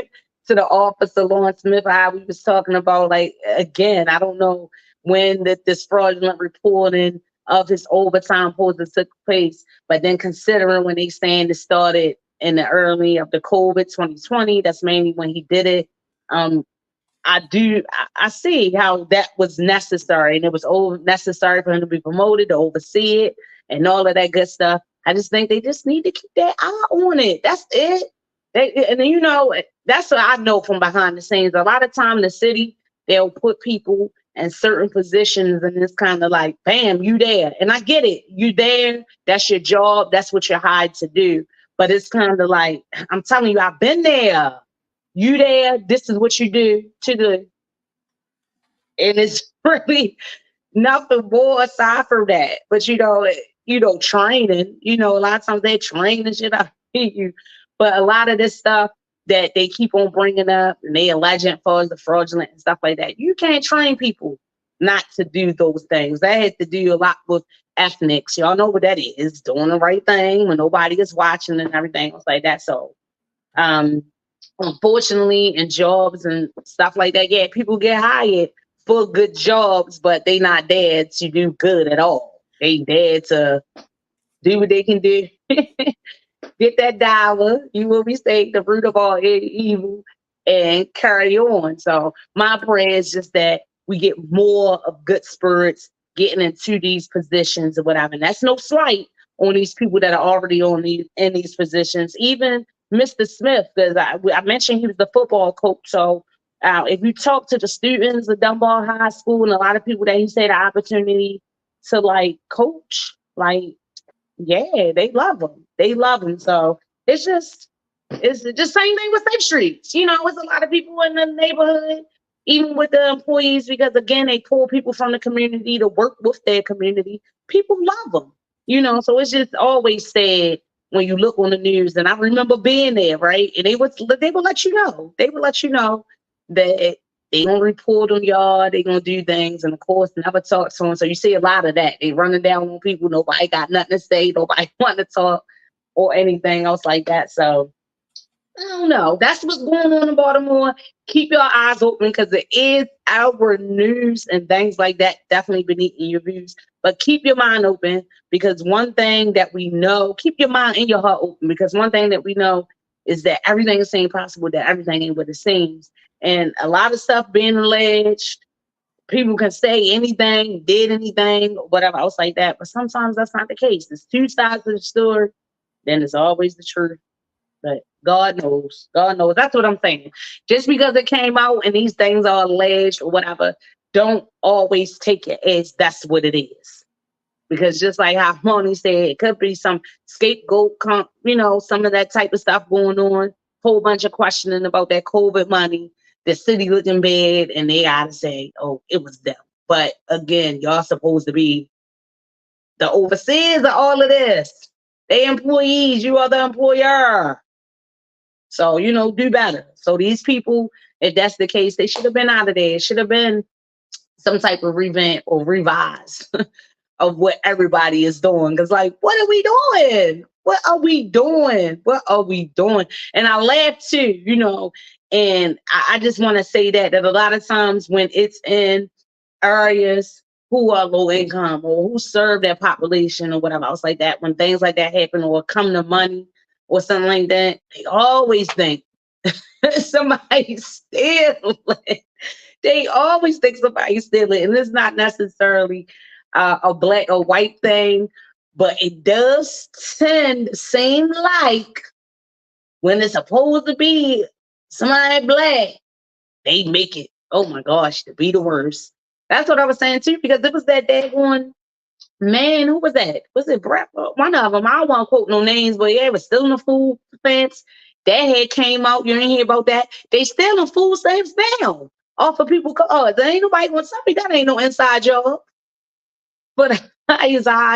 to the office of Lawrence Smith, how we was talking about, like, again, I don't know when this fraudulent reporting of his overtime posting took place, but then considering when they saying it started in the early of the COVID 2020, that's mainly when he did it. I see how that was necessary, and it was necessary for him to be promoted, to oversee it, and all of that good stuff. I just think they just need to keep their eye on it. That's it. That's what I know from behind the scenes. A lot of time, the city, they'll put people in certain positions, and it's kind of like, bam, you there. And I get it. You there. That's your job. That's what you're hired to do. But it's kind of like, I'm telling you, I've been there. You there. This is what you do to do. And it's really nothing more aside from that. But, training, a lot of times they train and shit out of you. But a lot of this stuff that they keep on bringing up, and they alleging for the fraudulent and stuff like that, you can't train people not to do those things. That has to do a lot with ethnics. Y'all know what that is, doing the right thing when nobody is watching and everything else like that. So unfortunately, in jobs and stuff like that, yeah, people get hired for good jobs, but they not there to do good at all. They there to do what they can do. Get that dollar, you will be saved, the root of all evil, and carry on. So my prayer is just that we get more of good spirits getting into these positions or whatever. And that's no slight on these people that are already in these positions. Even Mr. Smith, because I mentioned he was the football coach. So if you talk to the students of Dunbar High School and a lot of people that he said the opportunity to coach, yeah, they love him. They love him. So it's just same thing with Safe Streets. It's a lot of people in the neighborhood, even with the employees, because again, they pull people from the community to work with their community. People love them. So it's just always sad when you look on the news. And I remember being there, right? And they would let you know. They would let you know that they gonna report on y'all, they gonna do things, and of course never talk to them. So you see a lot of that. They running down on people, nobody got nothing to say, nobody want to talk or anything else like that. So I don't know. That's what's going on in Baltimore. Keep your eyes open, because it is our news and things like that definitely beneath your views. But keep your mind open, because one thing that we know, keep your mind and your heart open, because one thing that we know is that everything seems possible, that everything ain't what it seems. And a lot of stuff being alleged, people can say anything, did anything, whatever else like that. But sometimes that's not the case. There's two sides of the story. Then it's always the truth. But God knows. God knows. That's what I'm saying. Just because it came out and these things are alleged or whatever, don't always take it as that's what it is. Because just like how Moni said, it could be some scapegoat, some of that type of stuff going on. Whole bunch of questioning about that COVID money. The city looking bad, and they gotta say, "Oh, it was them." But again, y'all supposed to be the overseers of all of this. They employees, you are the employer. So do better. So these people, if that's the case, they should have been out of there. It should have been some type of revamp or revise of what everybody is doing. Because, like, what are we doing? What are we doing? What are we doing? And I laugh too, and I just want to say that a lot of times when it's in areas who are low income or who serve that population or whatever else like that, when things like that happen or come to money or something like that, they always think somebody's stealing. They always think somebody's stealing, and it's not necessarily a black or white thing, but it does seem like when it's supposed to be somebody black, they make it, oh my gosh, to be the worst. That's what I was saying too, because it was that daggone man. Who was that? Was it Brett? One of them. I don't want to quote no names, but yeah, it was stealing the food stamps. That had came out. You didn't hear about that. They stealing food stamps now off of people. There ain't nobody going to tell me that ain't no inside job. But high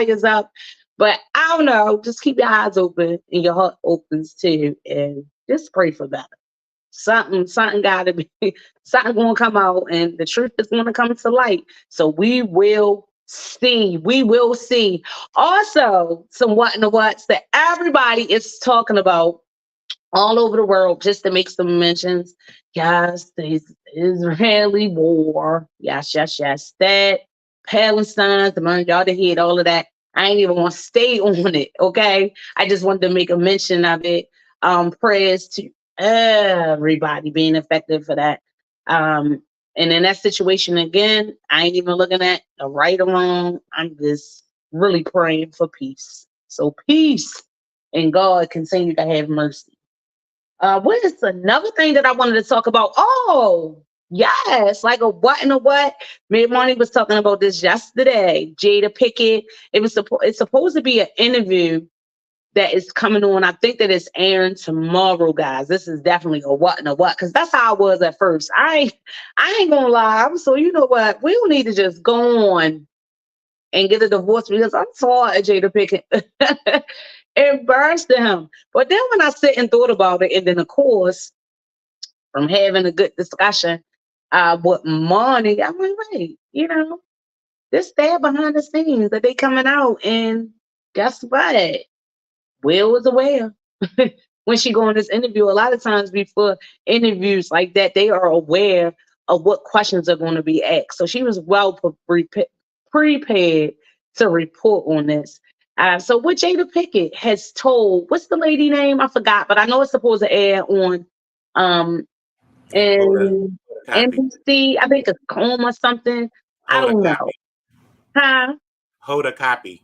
is up. But I don't know. Just keep your eyes open and your heart opens too, and just pray for better. Something gotta be, something gonna come out, and the truth is gonna come to light. So we will see. We will see. Also, some what in the whats that everybody is talking about all over the world, just to make some mentions. Yes, the Israeli war. Yes. That Palestine, the money, y'all to hear all of that. I ain't even want to stay on it. Okay. I just wanted to make a mention of it. Prayers to everybody being affected for that. And in that situation again, I ain't even looking at the right or wrong. I'm just really praying for peace. So peace and God continue to have mercy. What is another thing that I wanted to talk about? Oh, yes, like a what and a what. Me and Monty was talking about this yesterday. Jada Pickett. It's supposed to be an interview that is coming on. I think that it's airing tomorrow, guys. This is definitely a what and a what, because that's how I was at first. I ain't gonna lie. So you know what? We don't need to just go on and get a divorce, because I'm tired of Jada Pickett. Embarrassed him. But then when I sit and thought about it, and then of course, from having a good discussion with Monty, I'm like, wait, this there behind the scenes that they coming out, and guess what? Will was aware. When she go on this interview, a lot of times before interviews like that, they are aware of what questions are going to be asked. So she was well prepared to report on this. So what Jada Pickett has told, what's the lady name? I forgot, but I know it's supposed to air on and NBC. I think it's Com or something. I don't know. Huh? Hold a copy.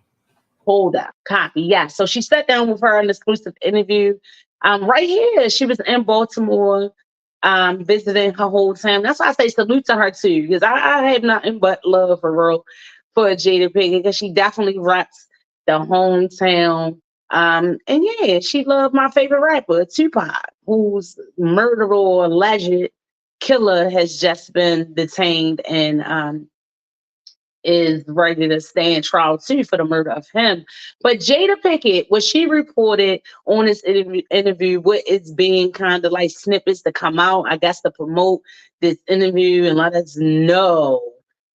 Hold up, copy. Yeah. So she sat down with her in an exclusive interview. Right here, she was in Baltimore, visiting her hometown. That's why I say salute to her too, because I have nothing but love for real for Jada Pinkett, because she definitely reps the hometown. And yeah, she loved my favorite rapper, Tupac, whose murderer or alleged killer has just been detained and is ready to stand trial too for the murder of him. But Jada Pinkett, what she reported on this interview, what is being kind of like snippets to come out, I guess, to promote this interview and let us know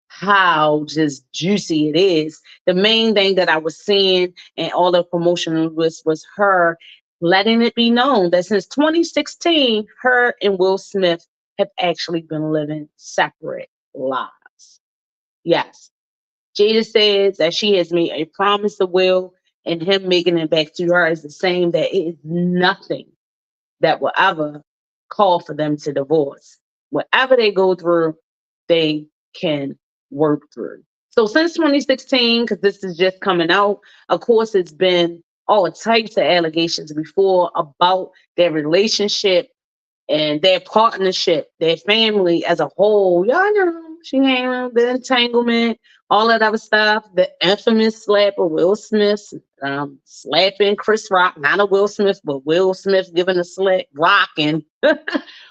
how just juicy it is. The main thing that I was seeing and all the promotion was her letting it be known that since 2016, her and Will Smith have actually been living separate lives. Yes. Jada says that she has made a promise to Will, and him making it back to her is the same, that it is nothing that will ever call for them to divorce. Whatever they go through, they can work through. So since 2016, because this is just coming out, of course, it's been all types of allegations before about their relationship and their partnership, their family as a whole. Y'all know she hang around the entanglement, all that other stuff. The infamous slapper Will Smith slapping Chris Rock, not a Will Smith, but Will Smith giving a slap, rocking,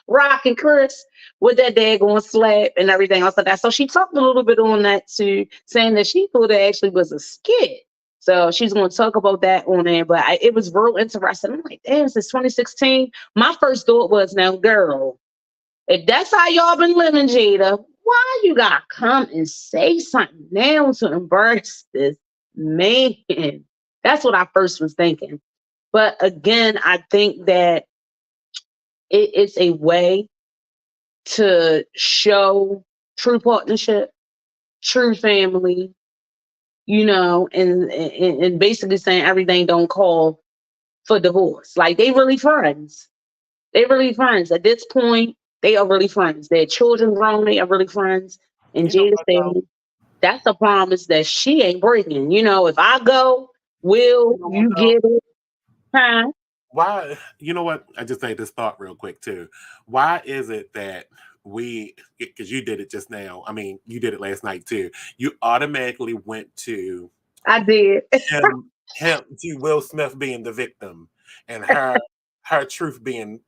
rocking Chris with that daggone slap and everything else like that. So she talked a little bit on that too, saying that she thought it actually was a skit. So she's going to talk about that on there. But it was real interesting. I'm like, damn, since 2016. My first thought was, now, girl, if that's how y'all been living, Jada, why you got to come and say something now to embarrass this man? That's what I first was thinking. But again, I think that it's a way to show true partnership, true family, and basically saying everything don't call for divorce. Like, they really friends. They really friends. At this point, they are really friends. Their children grown, they are really friends. And You know Jada what, said, though? that's a promise that she ain't breaking. If I go, You will know what, you though? get it? Huh? Why? You know what? I just had this thought real quick too. Why is it that because you did it just now. I mean, you did it last night too. You automatically went to I did. him to Will Smith being the victim and her truth being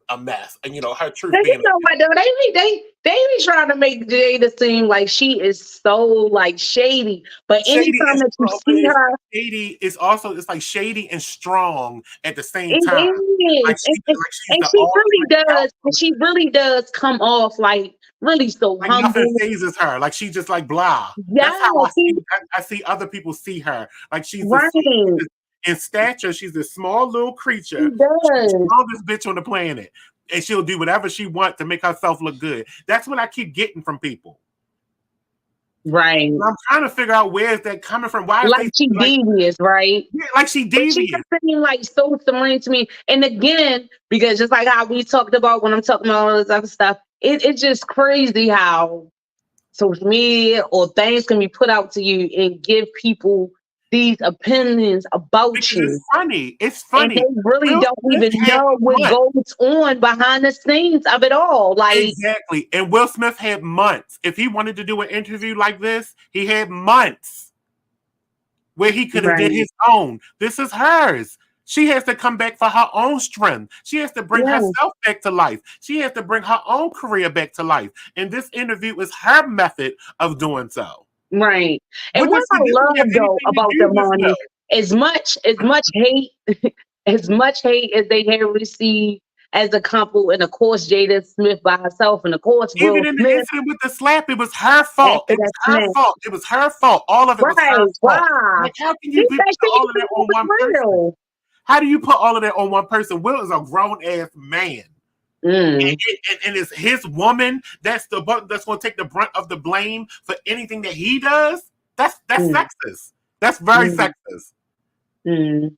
a mess, and her truth Cause you being know what though, they be trying to make Jada seem like she is so like shady. But shady anytime and that you strong, but see it's her, shady. It's like shady and strong at the same it time. is, Like she's and the she all really knowing does, and alpha. she really does come off like really so Like nothing humble. phases her. Like she just like blah. Yeah, That's how I she see. I see other people see her. Like right. in stature. She's this small little She creature. She's the does. strongest bitch on the planet, and she'll do whatever she wants to make herself look good. That's what I keep getting from people. Right. And I'm trying to figure out where is that coming from. Why is Like they she like devious, right? like she But she devious? just seemed like so serene to me. And again, because just like how we talked about when I'm talking about all this other stuff, it's just crazy how social media or things can be put out to you and give people these opinions about Because it's you. funny. It's And they funny. really Will don't Smith even had know what months. goes on behind the scenes of it all. Like, Exactly. And Will Smith had months. If he wanted to do an interview like this, he had months where he could have did right. his own. This is hers. She has to come back for her own strength. She has to bring Yeah. herself back to life. She has to bring her own career back to life. And this interview is her method of doing so. Right. And What what does I this have love though anything to about do the with money, though? as much hate, as much hate as they have received as a couple, and of course Jada Smith by herself, and of course Even Will in the Smith incident with the slap, it was her fault. after It was that her smash. fault. It was her fault. All of it was her Right. fault. Wow. Like, how can She you put said she all didn't of know that it on one was person? real. How do you put all of that on one person? Will is a grown ass man, Mm, and it's his woman that's going to take the brunt of the blame for anything that he does. That's mm, sexist. That's very mm, sexist mm.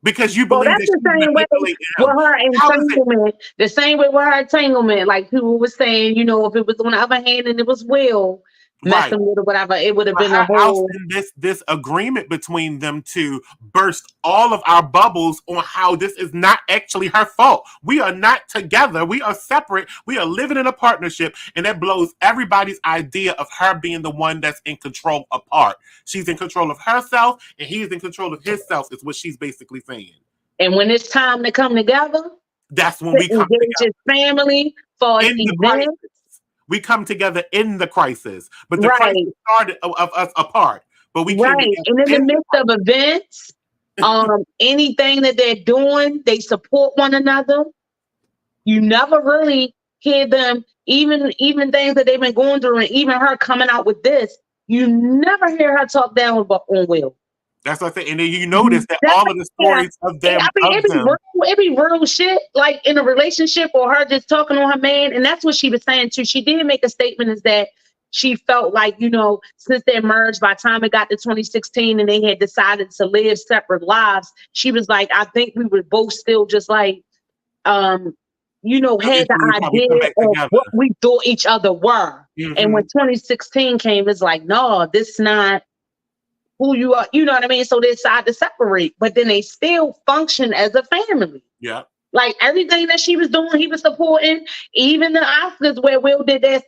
because you Well, believe that's that the she's same way manipulating with him. her How is it entanglement. The same way with her entanglement. Like people were saying, if it was on the other hand and it was Will right? messing with or whatever, it would have But been a how else whole in this agreement between them to burst all of our bubbles on how this is not actually her fault? We are not together. We are separate. We are living in a partnership, and that blows everybody's idea of her being the one that's in control apart. She's in control of herself, and he's in control of himself. Is what she's basically saying. And when it's time to come together, That's when to we come engage together his family for his in the crisis. event, We come together in the crisis, but the crisis right, started of us apart. But we came right. together And in the in the midst of events, anything that they're doing, they support one another. You never really hear them, even things that they've been going through, and even her coming out with this. You never hear her talk down on Will. That's what I say. And then you You notice that never all of the hear. stories of I them, mean, it be real shit, like in a relationship or her just talking on her man. And that's what she was saying too. She did make a statement is that she felt like, since they merged, by the time it got to 2016 and they had decided to live separate lives, she was like, I think we were both still just like, had Eventually the probably come idea back of together. what we thought each other were. And when Mhm. 2016 came, it's like, no, this not who you are. You know what I mean? So they decided to separate, but then they still function as a family. Yeah. Like everything that she was doing, he was supporting. Even the Oscars where Will did that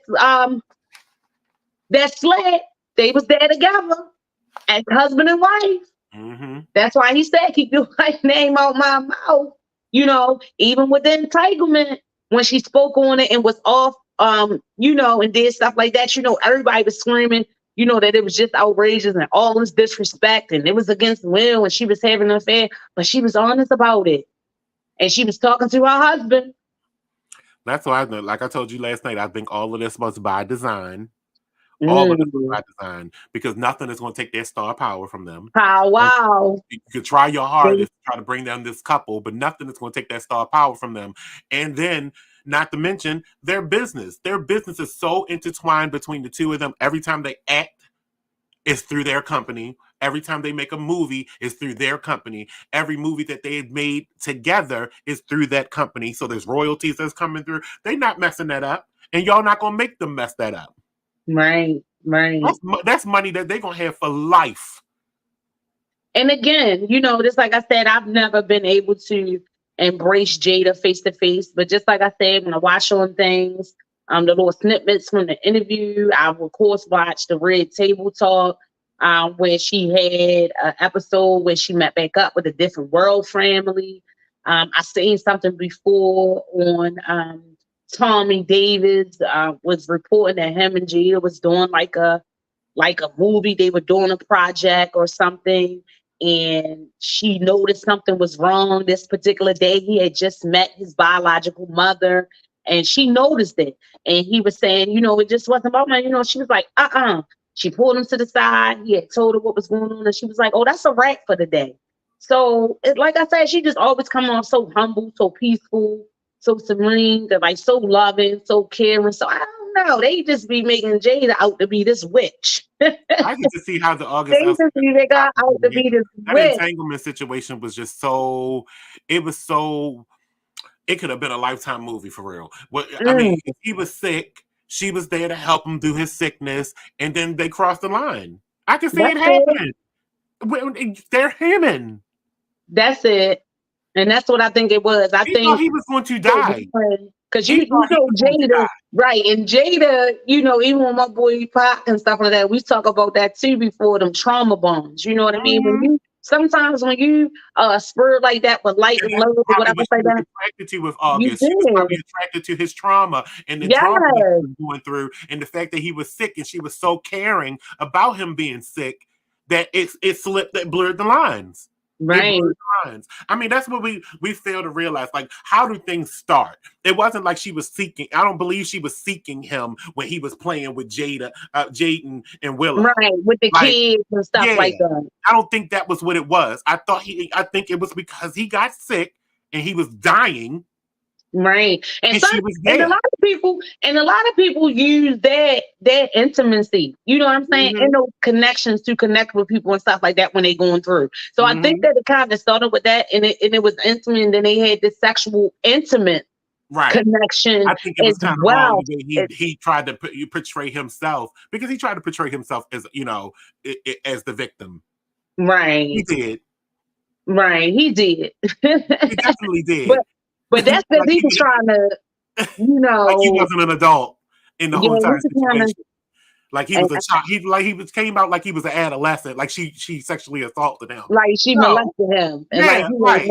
sled, they was there together as husband and wife. Mhm. That's why he said, keep your wife's name out my mouth. Even with the entitlement, when she spoke on it and was off, and did stuff like that, everybody was screaming, that it was just outrageous and all this disrespect and it was against Will and she was having an affair, but she was honest about it. And she was talking to her husband. That's why, like I told you last night, I think all of this was by design. All of this was Mm. by design because nothing is going to take their star power from them. Wow. You could try your hardest to try to bring down this couple, but nothing is going to take that star power from them. And then, not to mention their business. Their business is so intertwined between the two of them. Every time they act, it's through their company. Every time they make a movie, it's through their company. Every movie that they have made together is through that company. So there's royalties that's coming through. They're not messing that up, and y'all not gonna make them mess that up. Right. That's money that they're gonna have for life. And again, just like I said, I've never been able to embrace Jada face to face. But just like I said, when I watch on things, the little snippets from the interview, I will of course watch the Red Table Talk, where she had an episode where she met back up with a different world family. I seen something before on Tommy Davis was reporting that him and Jada was doing like a movie. They were doing a project or something, and she noticed something was wrong this particular day. He had just met his biological mother, and she noticed it. And he was saying, it just wasn't about me. She was like, She pulled him to the side. He had told her what was going on, and she was like, oh, that's a wrap for the day. So, like I said, she just always come off so humble, so peaceful, so serene, like so loving, so caring. So I don't know. They just be making Jada out to be this witch. I get to see how the August They just be making her out to be this that witch. entanglement situation was just so. It was so. It could have been a Lifetime movie for real. I mean, if he was sick, she was there to help him through his sickness, and then they crossed the line. I can see it happening. They're human. That's it. And that's what I think it was. I think thought he was going to die. Because you know Jada, right? And Jada, even with my boy Pop and stuff like that, we talk about that too before, them trauma bonds. You know what I mean? Sometimes when you spur like that with light and love or whatever like that, attracted to with August, she was probably attracted to his trauma and the trauma that he was going through, and the fact that he was sick, and she was so caring about him being sick that it slipped, that blurred the lines. Right. I mean, that's what we fail to realize. Like, how do things start? It wasn't like she was seeking. I don't believe she was seeking him when he was playing with Jaden and Willow. Right, with the kids and stuff like that. I don't think that was what it was. I think it was because he got sick and he was dying. Right. And she was there. And a lot of people use that intimacy, you know what I'm saying? And those connections to connect with people and stuff like that when they're going through. So I think that it kind of started with that, and it was intimate, and then they had this sexual intimate connection. I think it was kind of wrong the way he tried to portray himself, because he tried to portray himself as, as the victim. Right. He did. Right. He did. He definitely did. But that's because he was trying to, like he wasn't an adult in the whole entire situation. Like he was a child. Came out like he was an adolescent. Like she sexually assaulted him. Like she molested him. And like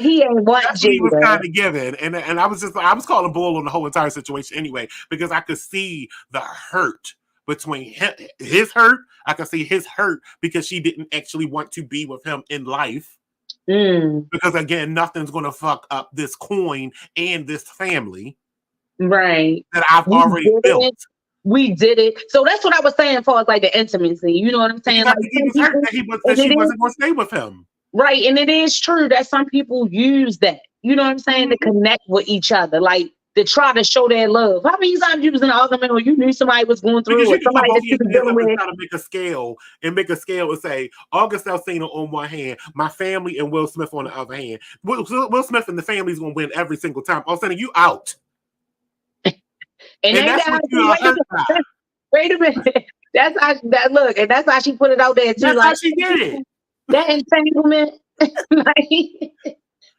he ain't want That's what he was kind of given. And I was calling bull on the whole entire situation anyway, because I could see the hurt between his hurt. I could see his hurt because she didn't actually want to be with him in life. Because again, nothing's gonna fuck up this coin and this family, right? That I've already built. We did it. So that's what I was saying, as far as like the intimacy. You know what I'm saying? Like, he was hurt that she wasn't gonna stay with him. Right, and it is true that some people use that. You know what I'm saying, to connect with each other. Like to try to show their love. How many times you was in an argument or you knew somebody was going through Because or you can put somebody both that of you your was hands dealing up and with? try to make a scale and say August Alsina on one hand, my family and Will Smith on the other hand. Will Smith and the family's gonna win every single time. All of a sudden, you out. And And ain't that's that what you are hurt by. wait a minute. That's how that look, and that's how she put it out there too. That's Like how she did it. that entanglement,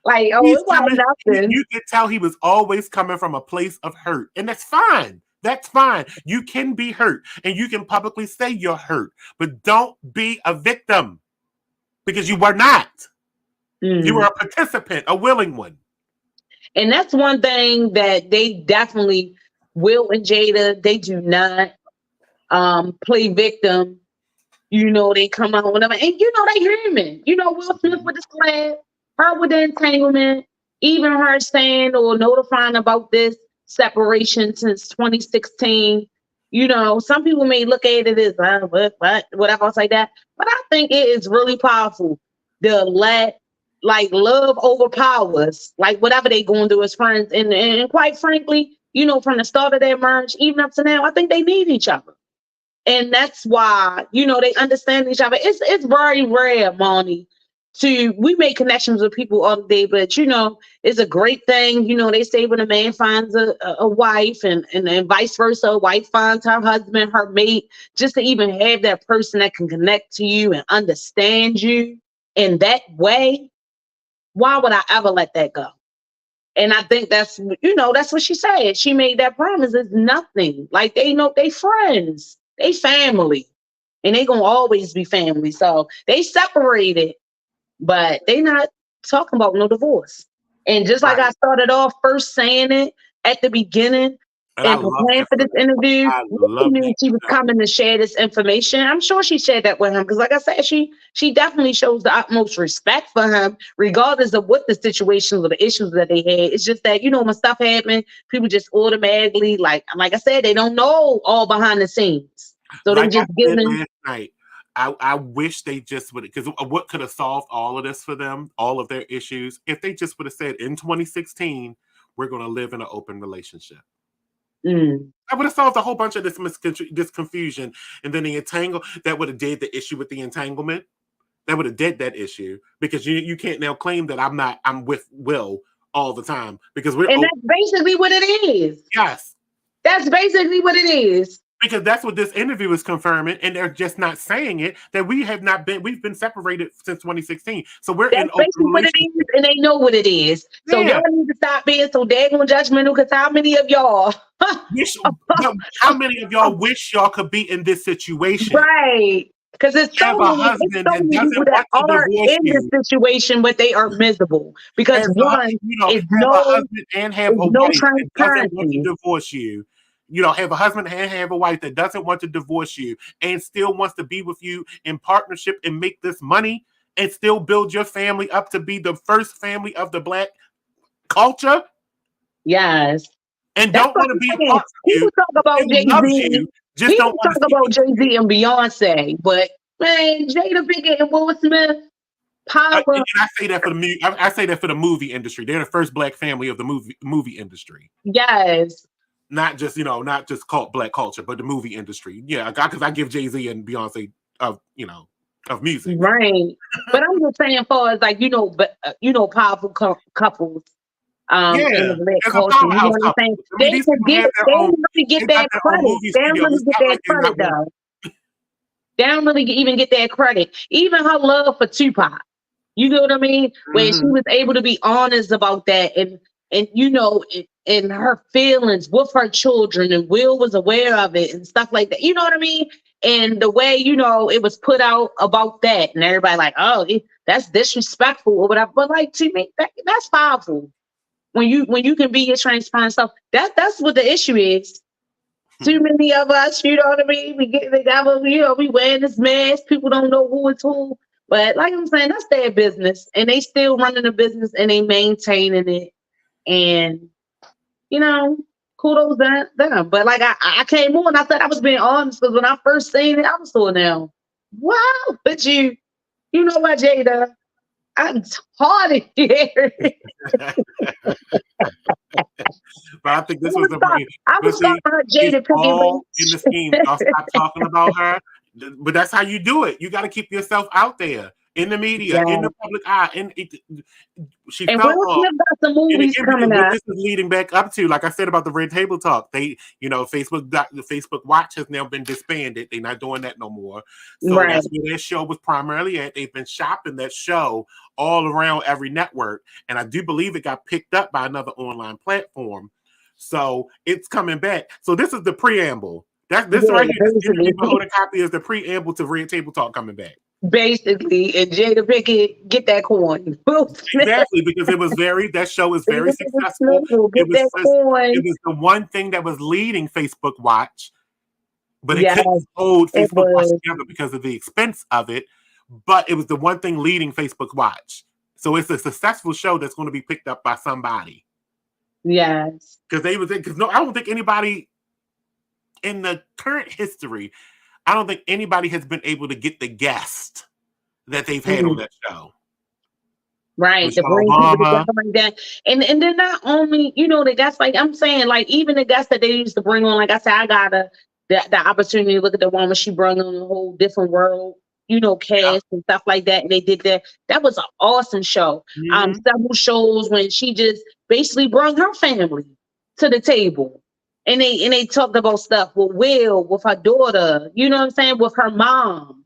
like oh, it wasn't nothing. You could tell he was always coming from a place of hurt, and that's fine. That's fine. You can be hurt, and you can publicly say you're hurt, but don't be a victim because you were not. You were a participant, a willing one. And that's one thing that they definitely, Will and Jada, they do not play victim. You know, they come out with them, and you know they human. You know, Will Smith with the slap, her with the entanglement, even her saying or notifying about this separation since 2016. You know, some people may look at it as whatever else like that, but I think it is really powerful to let like love overpowers like whatever they going through as friends, and quite frankly, you know, from the start of their marriage even up to now, I think they need each other. And that's why, you know, they understand each other. It's very rare, Monty, we make connections with people all day, but you know, it's a great thing. You know, they say when a man finds a wife and vice versa, a wife finds her husband, her mate, just to even have that person that can connect to you and understand you in that way. Why would I ever let that go? And I think that's, you know, that's what she said. She made that promise. It's nothing. Like they know they friends, they family, and they gonna always be family. So they separated, but they not talking about no divorce. And just like I started off first saying it at the beginning and preparing for this interview, we knew she was coming to share this information. I'm sure she shared that with him because, like I said, she definitely shows the utmost respect for him, regardless of what the situations or the issues that they had. It's just that, you know, when stuff happens, people just automatically, like I said, they don't know all behind the scenes. So like they just give them. Last night, I wish they just would, because what could have solved all of this for them, all of their issues, if they just would have said in 2016, we're going to live in an open relationship. That would have solved a whole bunch of this confusion, and then the that would have did the issue with the entanglement. That would have did that issue because you can't now claim that I'm with Will all the time because we're. And that's basically what it is. Yes, that's basically what it is. Because that's what this interview is confirming, and they're just not saying it. That we've been separated since 2016. So we're in open basically what it is, and they know what it is. So y'all need to stop being so daggone judgmental. Because how many of y'all wish y'all could be in this situation? Right. Because it's so many people that are in this situation, but they are miserable. Because one, is a husband and have a wife that doesn't want to divorce you. You know, have a husband and have a wife that doesn't want to divorce you and still wants to be with you in partnership and make this money and still build your family up to be the first family of the Black culture. Yes. And don't want to be a part of you. People talk about Jay-Z. People talk about Jay-Z and Beyonce, but man, Jada Pinkett and Will Smith, power. And I say that for the I say that for the movie industry. They're the first Black family of the movie industry. Yes. Not just called Black culture, but the movie industry. Yeah, because I give Jay-Z and Beyonce of music. Right. But I'm just saying, for as like powerful couples. In the Black culture, you know what I'm saying? They don't really get that credit. They don't really get that credit though. They don't really even get that credit. Even her love for Tupac. You know what I mean? When she was able to be honest about that and you know, and her feelings with her children, and Will was aware of it and stuff like that. You know what I mean? And the way, you know, it was put out about that, and everybody like, oh, that's disrespectful or whatever. But like, to me, that's powerful. When you can be your transparent stuff, that's what the issue is. Too many of us, you know what I mean? We get together, you know, we wearing this mask. People don't know who is who. But like I'm saying, that's their business, and they still running the business and they maintaining it. And you know, kudos to them. But like I came on, I said I was being honest because when I first seen it, I was so now, wow, but you know what, Jada? I'm hard of here. But I think this was a very, I but was see, talking about it's Jada Pinkett, all in the scheme. Y'all stop talking about her. But that's how you do it. You got to keep yourself out there in the media, yeah. in the public eye. She And felt Will off. Smith got some And movies again, coming because what out. this is leading back up to, like I said about the Red Table Talk, the Facebook Watch has now been disbanded. They're not doing that no more. So Right. that's where their show was primarily at. They've been shopping that show all around every network, and I do believe it got picked up by another online platform. So it's coming back. So this is the preamble. This right here, this interview behind a copy is the preamble to Red Table Talk coming back. Basically, and Jada Pinkett, get that coin. Exactly, because that show was very successful. It was the one thing that was leading Facebook Watch, but it couldn't hold Facebook Watch together because of the expense of it. But it was the one thing leading Facebook Watch. So it's a successful show that's going to be picked up by somebody. Yes. Because I don't think anybody in the current history, I don't think anybody has been able to get the guest that they've had on that show. Right, to bring people together like that. And then not only, the guests, like I'm saying, like even the guests that they used to bring on, like I said, I got the opportunity to look at the one when she brought on a whole different world, cast and stuff like that. And they did that. That was an awesome show. Several shows when she just basically brought her family to the table. And they talked about stuff with Will, with her daughter, you know what I'm saying, with her mom.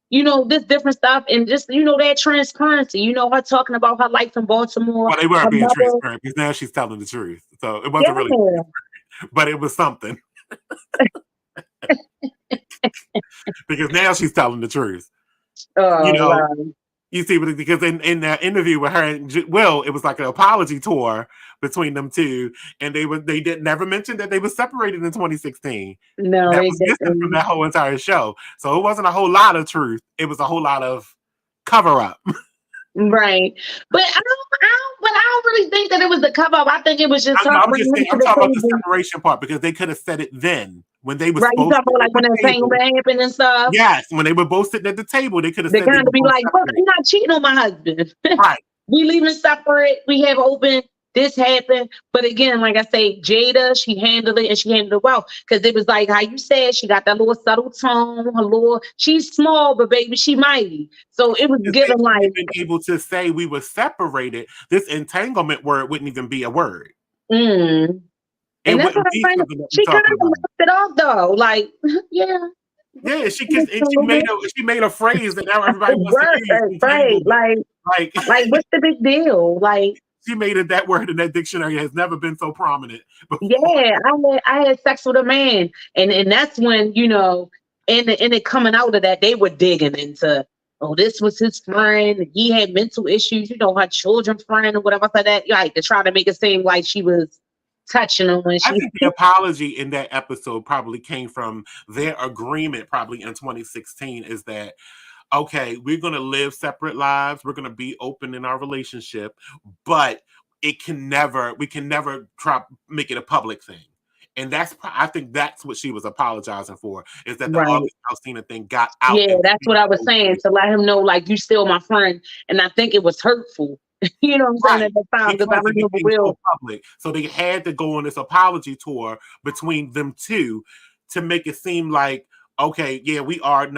This different stuff, and just that transparency. Her talking about her life in Baltimore. Well, they weren't being transparent because now she's telling the truth. So it wasn't really, but it was something. Because now she's telling the truth. You see, because in that interview with her and Will, it was like an apology tour between them two, and they did never mention that they were separated in 2016. No, that was missing from that whole entire show. So it wasn't a whole lot of truth. It was a whole lot of cover up. Right, but I don't really think that it was the cover up. I think it was just. I'm talking about the separation part because they could have said it then when they were right. You talking about like when the entanglement happened and stuff. Yes, when they were both sitting at the table, they could have said. They kind of be like, "Look, I'm not cheating on my husband. Right. We leaving separate. We have open. This happened." But again, like I say, Jada, she handled it and she handled it well. Because it was like how you said, she got that little subtle tone, she's small, but baby, she mighty. So it was given like been able to say we were separated, this entanglement word wouldn't even be a word. And that's what I'm saying. She kind of left it off though. Like, yeah. Yeah, she made a phrase that now everybody wants to use. Right. Like what's the big deal? Like she made it that word in that dictionary has never been so prominent before. Yeah, I had sex with a man, and that's when and it coming out of that they were digging into, this was his friend. He had mental issues, her children's friend or whatever like that. Like to try to make it seem like she was touching him when she. I think the apology in that episode probably came from their agreement, probably in 2016, is that. Okay, we're going to live separate lives. We're going to be open in our relationship, but we can never try make it a public thing. And I think that's what she was apologizing for, is that the August Alsina thing got out. Yeah, that's what I was saying, to let him know, like, you still my friend. And I think it was hurtful. You know what I'm saying? At the time, because I remember Will. Public. So they had to go on this apology tour between them two to make it seem like, okay, yeah, we are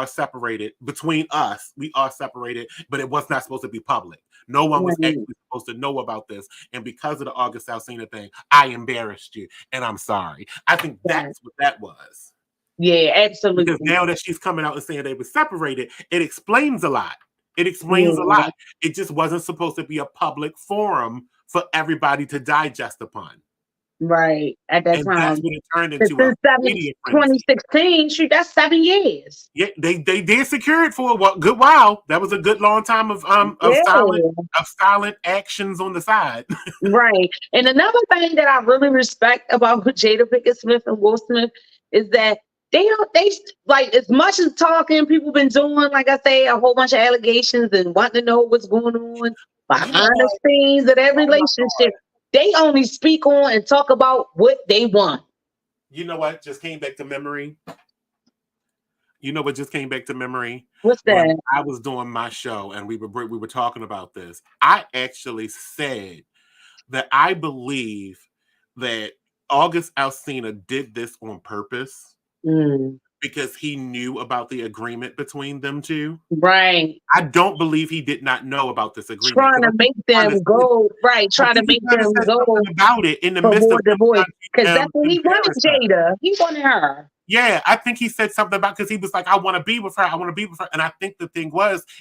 separated between us. We are separated, but it was not supposed to be public. No one was actually supposed to know about this. And because of the August Alsina thing, I embarrassed you, and I'm sorry. I think that's what that was. Yeah, absolutely. Because now that she's coming out and saying they were separated, it explains a lot. It explains a lot. It just wasn't supposed to be a public forum for everybody to digest upon. Right, at that time. That's what it turned into. 2016, that's 7 years. Yeah, they did secure it for a good while. That was a good long time of silent actions on the side. Right. And another thing that I really respect about Jada Pinkett Smith and Will Smith is that they like, as much as talking, people been doing, like I say, a whole bunch of allegations and wanting to know what's going on behind the scenes of that relationship. They only speak on and talk about what they want. You know what? Just came back to memory. You know what just came back to memory? What's When that? I was doing my show and we were talking about this, I actually said that I believe that August Alsina did this on purpose because he knew about the agreement between them two. Right. I don't believe he did not know about this agreement. Trying to make them go, right. Trying to make them go about it in the for midst more of divorce. Because that's what he wanted, embarrassing. Jada. He wanted her. Yeah, I think he said something about, because he was like, I want to be with her. I want to be with her. And I think the thing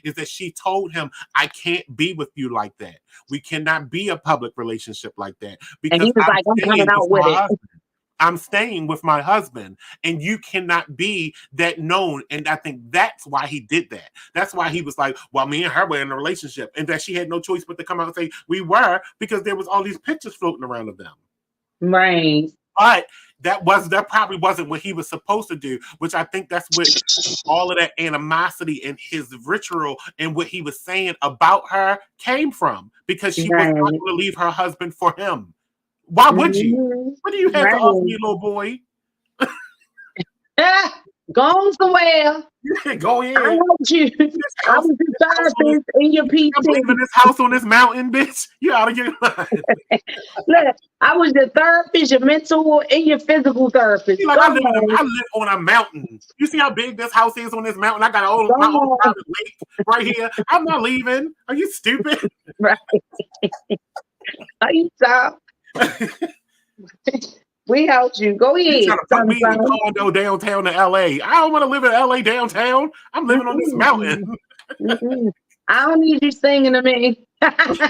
is that she told him, I can't be with you like that. We cannot be a public relationship like that. Because And he was like, I'm coming out with it. I'm staying with my husband, and you cannot be that known. And I think that's why he did that. That's why he was like, well, me and her were in a relationship, and that she had no choice but to come out and say we were, because there was all these pictures floating around of them. Right. But that probably wasn't what he was supposed to do, which I think that's what all of that animosity and his ritual and what he was saying about her came from, because she was not going to leave her husband for him. Why would you? What do you have to offer me, little boy? Go on somewhere. Go in. I want you. I was the therapist in your PT. I'm leaving this house on this mountain, bitch. You out of your mind. Look, I was your therapist, your mental, and your physical therapist. Like, I live on a mountain. You see how big this house is on this mountain? I got my own private lake right here. I'm not leaving. Are you stupid? Right. Are you stop? We helped you. Go ahead. You trying to put me in a condo downtown to LA. I don't want to live in LA downtown. I'm living on this mountain. I don't need you singing to me. I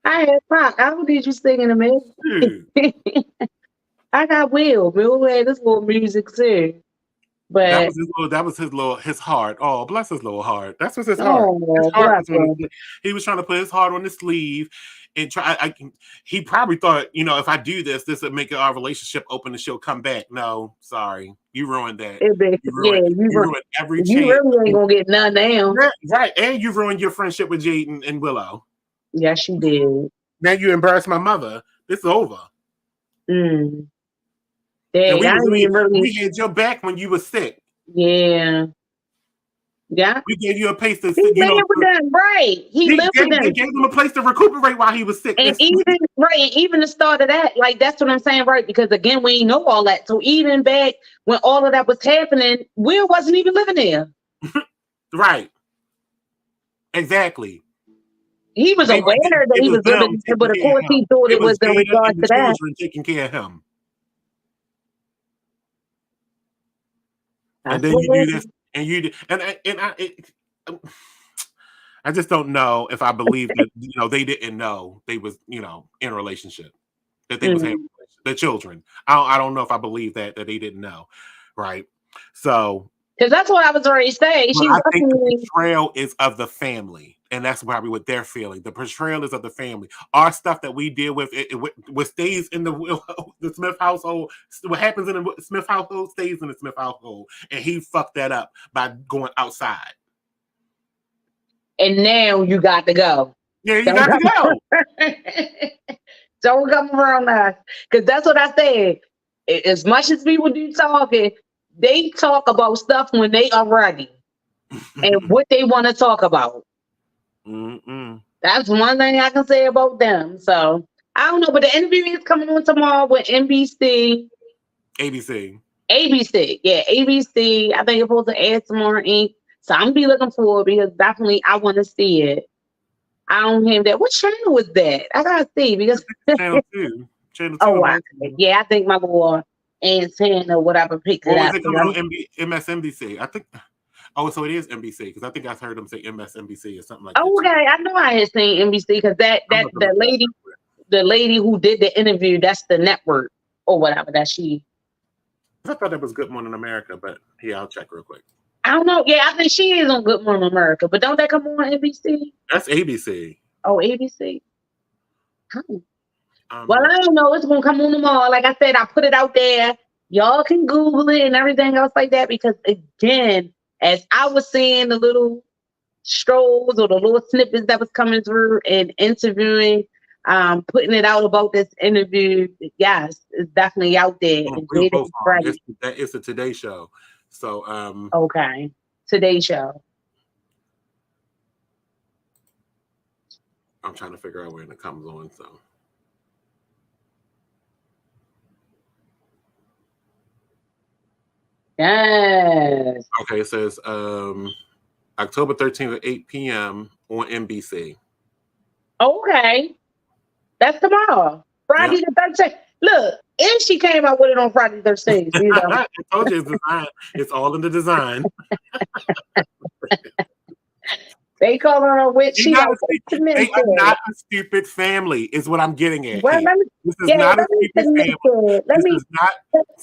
had Pop. I don't need you singing to me. I got Will. Will had this little music too. But that was his heart. Oh, bless his little heart. That's what's his heart. He was trying to put his heart on his sleeve and try. He probably thought, if I do this would make our relationship open and she'll come back. No, sorry, you ruined that. You ruined every chance. You really ain't gonna get none now. Right, and you ruined your friendship with Jaden and Willow. Yes, you did. Now you embarrassed my mother. This is over. Dang, we had your back when you were sick. Yeah. We gave you a place to sit. He lived with them, right? He lived with them. They gave him a place to recuperate while he was sick. And even the start of that, like, that's what I'm saying, right? Because again, we ain't know all that. So even back when all of that was happening, Will wasn't even living there. Right. Exactly. He was aware that he was living there, but of course he thought it was in regard to that. Taking care of him. And then you do this, and I just don't know if I believe that they didn't know they was in a relationship, that they was having the children. I don't know if I believe that they didn't know, right? So because that's what I was already saying. I think the betrayal is of the family, and that's probably what they're feeling. The betrayal is of the family. Our stuff that we deal with, what stays in the Smith household, what happens in the Smith household stays in the Smith household, and he fucked that up by going outside. And now you got to go. Yeah, you got to go. Don't come around us, because that's what I said. As much as people do talking, they talk about stuff when they are ready and what they want to talk about. That's one thing I can say about them. So I don't know, but the interview is coming on tomorrow with NBC. ABC. Yeah, ABC. I think it's supposed to air tomorrow. So I'm going to be looking forward, because definitely I want to see it. I don't have that. What channel was that? I got to see, because Channel 2. Channel 2. Oh, wow. Yeah, I think my boy and Hannah, whatever, picked it up. Or is it coming on MSNBC? I think. Oh, so it is NBC, because I think I heard them say MSNBC or something like that. Okay, I know I had seen NBC, because the lady who did the interview, that's the network or whatever that she. I thought that was Good Morning America, but yeah, I'll check real quick. I don't know. Yeah, I think she is on Good Morning America, but don't that come on NBC? That's ABC. Oh, ABC. Well, I don't know. It's gonna come on tomorrow. Like I said, I put it out there. Y'all can Google it and everything else like that, because again, as I was seeing the little strolls or the little snippets that was coming through and interviewing putting it out about this interview. Yes, it's definitely out there. Oh, And we're Jada both is on. right. It's a Today Show. So Okay. Today's Show. I'm trying to figure out when it comes on. So Yes. okay, it says October 13th at 8 p.m. on NBC. Okay. That's tomorrow. Friday the 13th. Look, and she came out with it on Friday the 13th. You know. I told you it's design. It's all in the design. They call her a witch. She like, they are not a stupid family, is what I'm getting at well, here. This is not a stupid family. This is not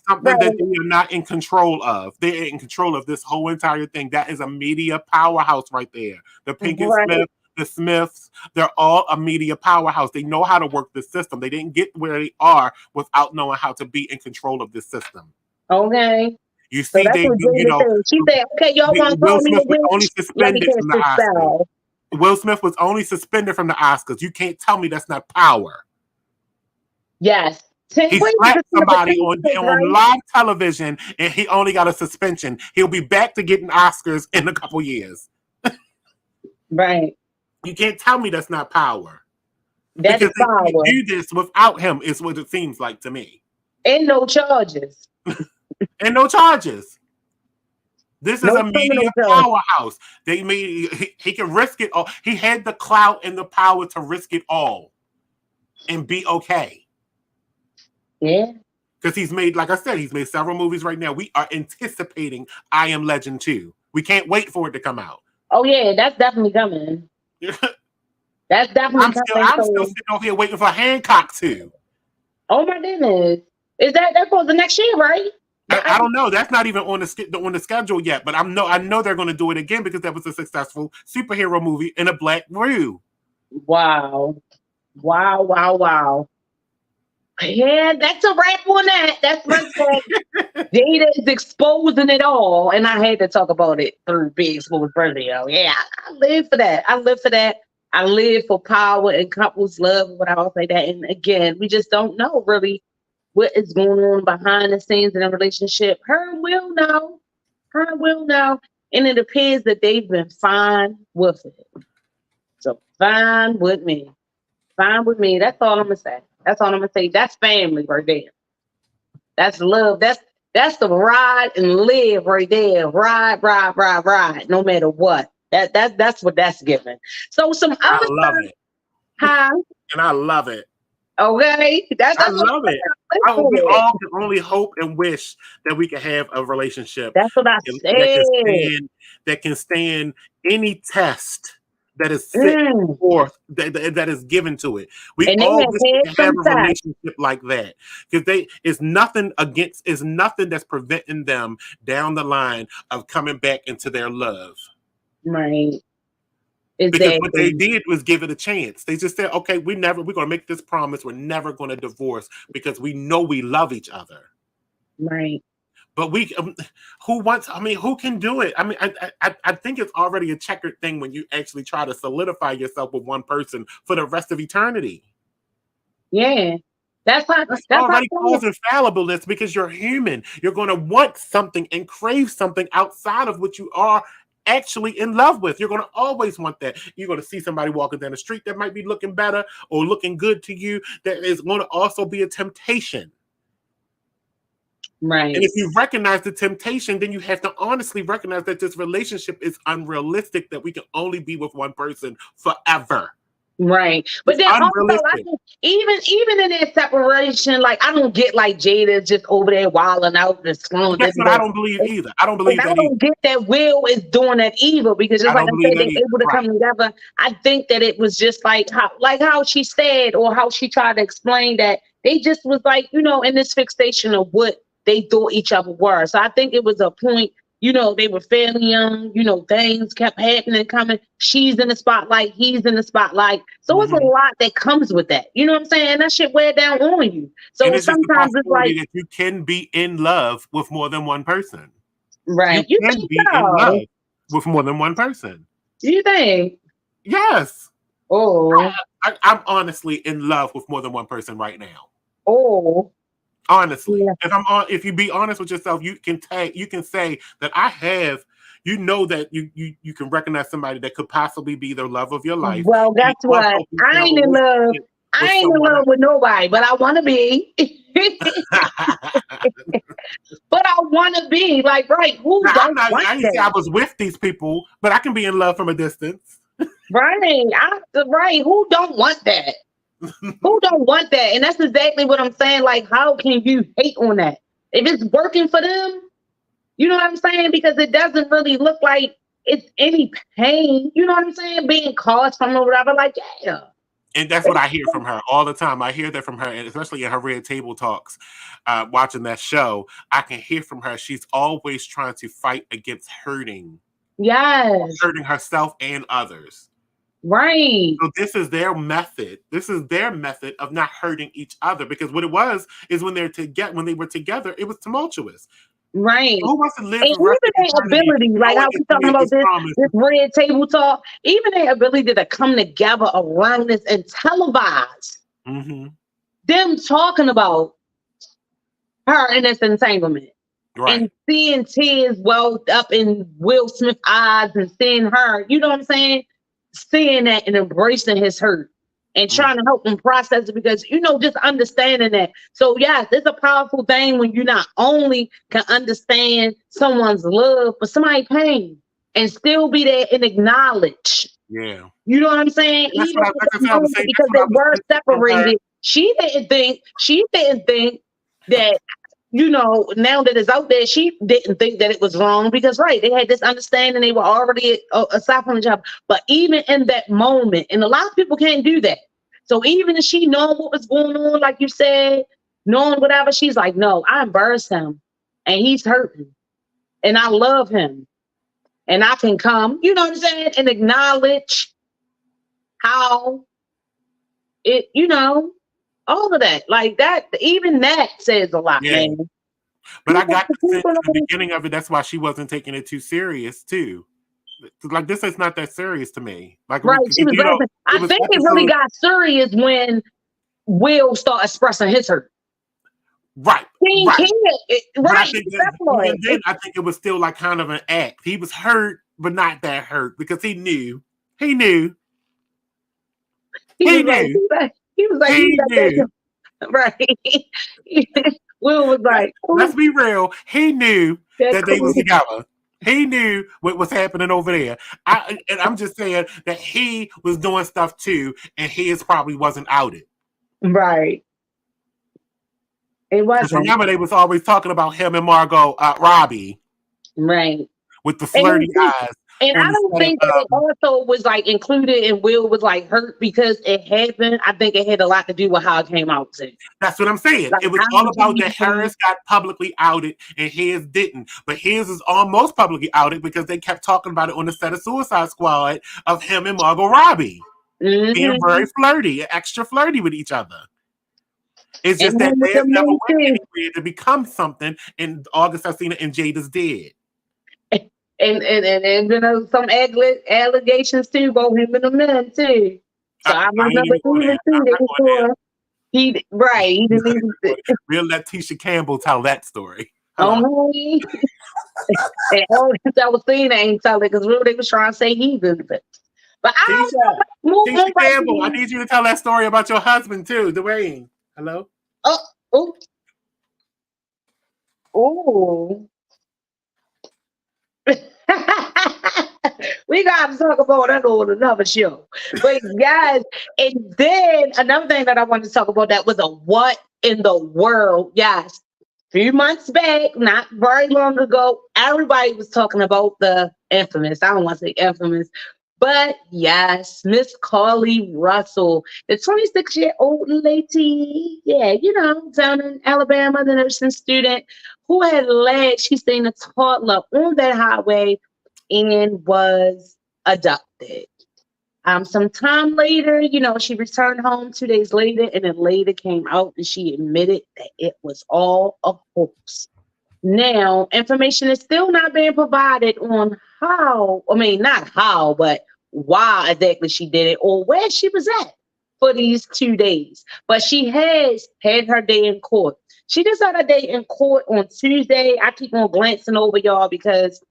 something that they are not in control of. They're in control of this whole entire thing. That is a media powerhouse right there. The Pinkett Smith, the Smiths, they're all a media powerhouse. They know how to work the system. They didn't get where they are without knowing how to be in control of this system. Okay. You see, so she said, "Okay, y'all want to call me a witch? Only suspended from the Oscars. Will Smith was only suspended from the Oscars. You can't tell me that's not power." Yes. He slapped somebody on live television, and he only got a suspension. He'll be back to getting Oscars in a couple years. Right. You can't tell me that's not power. That is power. They do this without him, is what it seems like to me. And no charges. And no charges. This is a media powerhouse. He can risk it all. He had the clout and the power to risk it all and be okay. Yeah. Because he's made, like I said, he's made several movies right now. We are anticipating I Am Legend 2. We can't wait for it to come out. Oh, yeah, that's definitely coming. That's definitely coming. I'm still sitting over here waiting for Hancock 2. Oh, my goodness. Is that for the next year, right? I don't know. That's not even on the schedule yet. But I know they're going to do it again because that was a successful superhero movie in a black room. Wow. Yeah, that's a wrap on that. That's my point. Jada is exposing it all, and I had to talk about it through Be Exposed Radio. Yeah, I live for that. I live for power and couples love. What I always say that. And again, we just don't know really what is going on behind the scenes in a relationship. Her will know. And it appears that they've been fine with it. So fine with me. That's all I'm gonna say. That's family right there. That's love. That's the ride and live right there. Ride. No matter what. That's what that's giving. So some other I love it. Huh? And I love it. Okay. I love it. We all can only hope and wish that we can have a relationship. That's what I said. That can stand any test that is set forth, that is given to it. We all wish we can have a relationship like that. Because it's nothing that's preventing them down the line of coming back into their love. Right. Because what they did was give it a chance. They just said, okay, we're going to make this promise. We're never going to divorce because we know we love each other. Right. But who can do it? I mean, I think it's already a checkered thing when you actually try to solidify yourself with one person for the rest of eternity. Yeah. That's already causing fallibleness because you're human. You're going to want something and crave something outside of what you are actually in love with. You're going to always want that. You're going to see somebody walking down the street that might be looking better or looking good to you. That is going to also be a temptation. Right. And if you recognize the temptation, then you have to honestly recognize that this relationship is unrealistic, that we can only be with one person forever. Right. But then also, I think even in that separation, like I don't get like Jada just over there wilding out and screwing. That's what I don't believe either. I don't get that Will is doing that either because just like I said, they're able to come together. I think that it was just like how she said or how she tried to explain that they just was like, in this fixation of what they thought each other were. So I think it was a point. They were fairly young, things kept happening, coming. She's in the spotlight, he's in the spotlight. So it's a lot that comes with that. You know what I'm saying? That shit wear down on you. So sometimes it's like that you can be in love with more than one person. Right. You can be in love with more than one person. Do you think? Yes. Oh. I'm honestly in love with more than one person right now. Oh. Honestly, Yeah. if you be honest with yourself, you can say that I have. You know that you can recognize somebody that could possibly be the love of your life. Well, You guess what? also can I have a ain't in love. relationship with I ain't in someone love else. with nobody, but I want to be. But I want to be like, right? Who Now, I'm don't not. want I didn't say I that? was with these people, but I can be in love from a distance. Right? Right? Who don't want that? Who don't want that? And that's exactly what I'm saying. Like, how can you hate on that? If it's working for them, you know what I'm saying? Because it doesn't really look like it's any pain. You know what I'm saying? Being caused from or whatever. Like, yeah. And that's what I hear from her all the time. I hear that from her, and especially in her Red Table Talks, watching that show, I can hear from her. She's always trying to fight against Yes. hurting herself and others. Right. So this is their method. This is their method of not hurting each other. Because what it was is when they were together, it was tumultuous. Right. Who wants to live And the rest even of their eternity ability, like knowing how that we you talking made about this this promise? this red table talk, even their ability to come together around this and televise them talking about her in this entanglement. Right. And seeing tears welled up in Will Smith's eyes and seeing her, you know what I'm saying? Seeing that and embracing his hurt and trying to help him process it because, just understanding that. So, yes, it's a powerful thing when you not only can understand someone's love, but somebody's pain and still be there and acknowledge. Yeah. You know what I'm saying? That's Even what I was saying. because That's what they I was were missing from her. separated, she didn't think that now that it's out there, she didn't think that it was wrong because, right, they had this understanding. They were already aside from each other. But even in that moment, and a lot of people can't do that. So even if she knowing what was going on, like you said, knowing whatever, she's like, no, I embarrassed him and he's hurting and I love him and I can come, you know what I'm saying, and acknowledge how it, all of that. Like that, even that says a lot, Yeah. man. But I got the sense at the beginning of it, that's why she wasn't taking it too serious, too. Like, this is not that serious to me. Like, Right. She was I think it really got serious when Will started expressing his hurt. Right. He can't. But I Right. think I think it was still like kind of an act. He was hurt, but not that hurt because he knew. He knew. He was like, right. Will was like, let's be real. He knew that they was cool. together. He knew what was happening over there. I'm just saying that he was doing stuff too, and his probably wasn't outed. Right. It wasn't. Remember, they was always talking about him and Margot Robbie. Right. With the flirty eyes. And I don't think that it also was like included and Will was like hurt because it happened. I think it had a lot to do with how it came out too. That's what I'm saying. Like, it was all about that hers got publicly outed and his didn't. But his is almost publicly outed because they kept talking about it on the set of Suicide Squad of him and Margot Robbie being very flirty, extra flirty with each other. It's just that theirs never went anywhere to become something, and August Alsina and Jada's did. And some allegations too about him and the men too. So I remember he didn't even we'll let Tisha Campbell tell that story. Oh, and I was saying I ain't telling because really they was trying to say heathen. But Tisha Campbell, I need you to tell that story about your husband too, Dwayne. Hello? Oh. We got to talk about that on another show. But guys, and then another thing that I wanted to talk about that was a what in the world. Yes. A few months back, not very long ago, everybody was talking about the infamous. I don't want to say infamous, but yes, Miss Carly Russell, the 26-year-old lady, down in Alabama, the nursing student who had alleged she seen a toddler on that highway and was abducted. Some time later, she returned home 2 days later, and then later came out and she admitted that it was all a hoax. Now, information is still not being provided on not how, but why exactly she did it or where she was at for these 2 days. But she has had her day in court. She just had a day in court on Tuesday. I keep on glancing over y'all because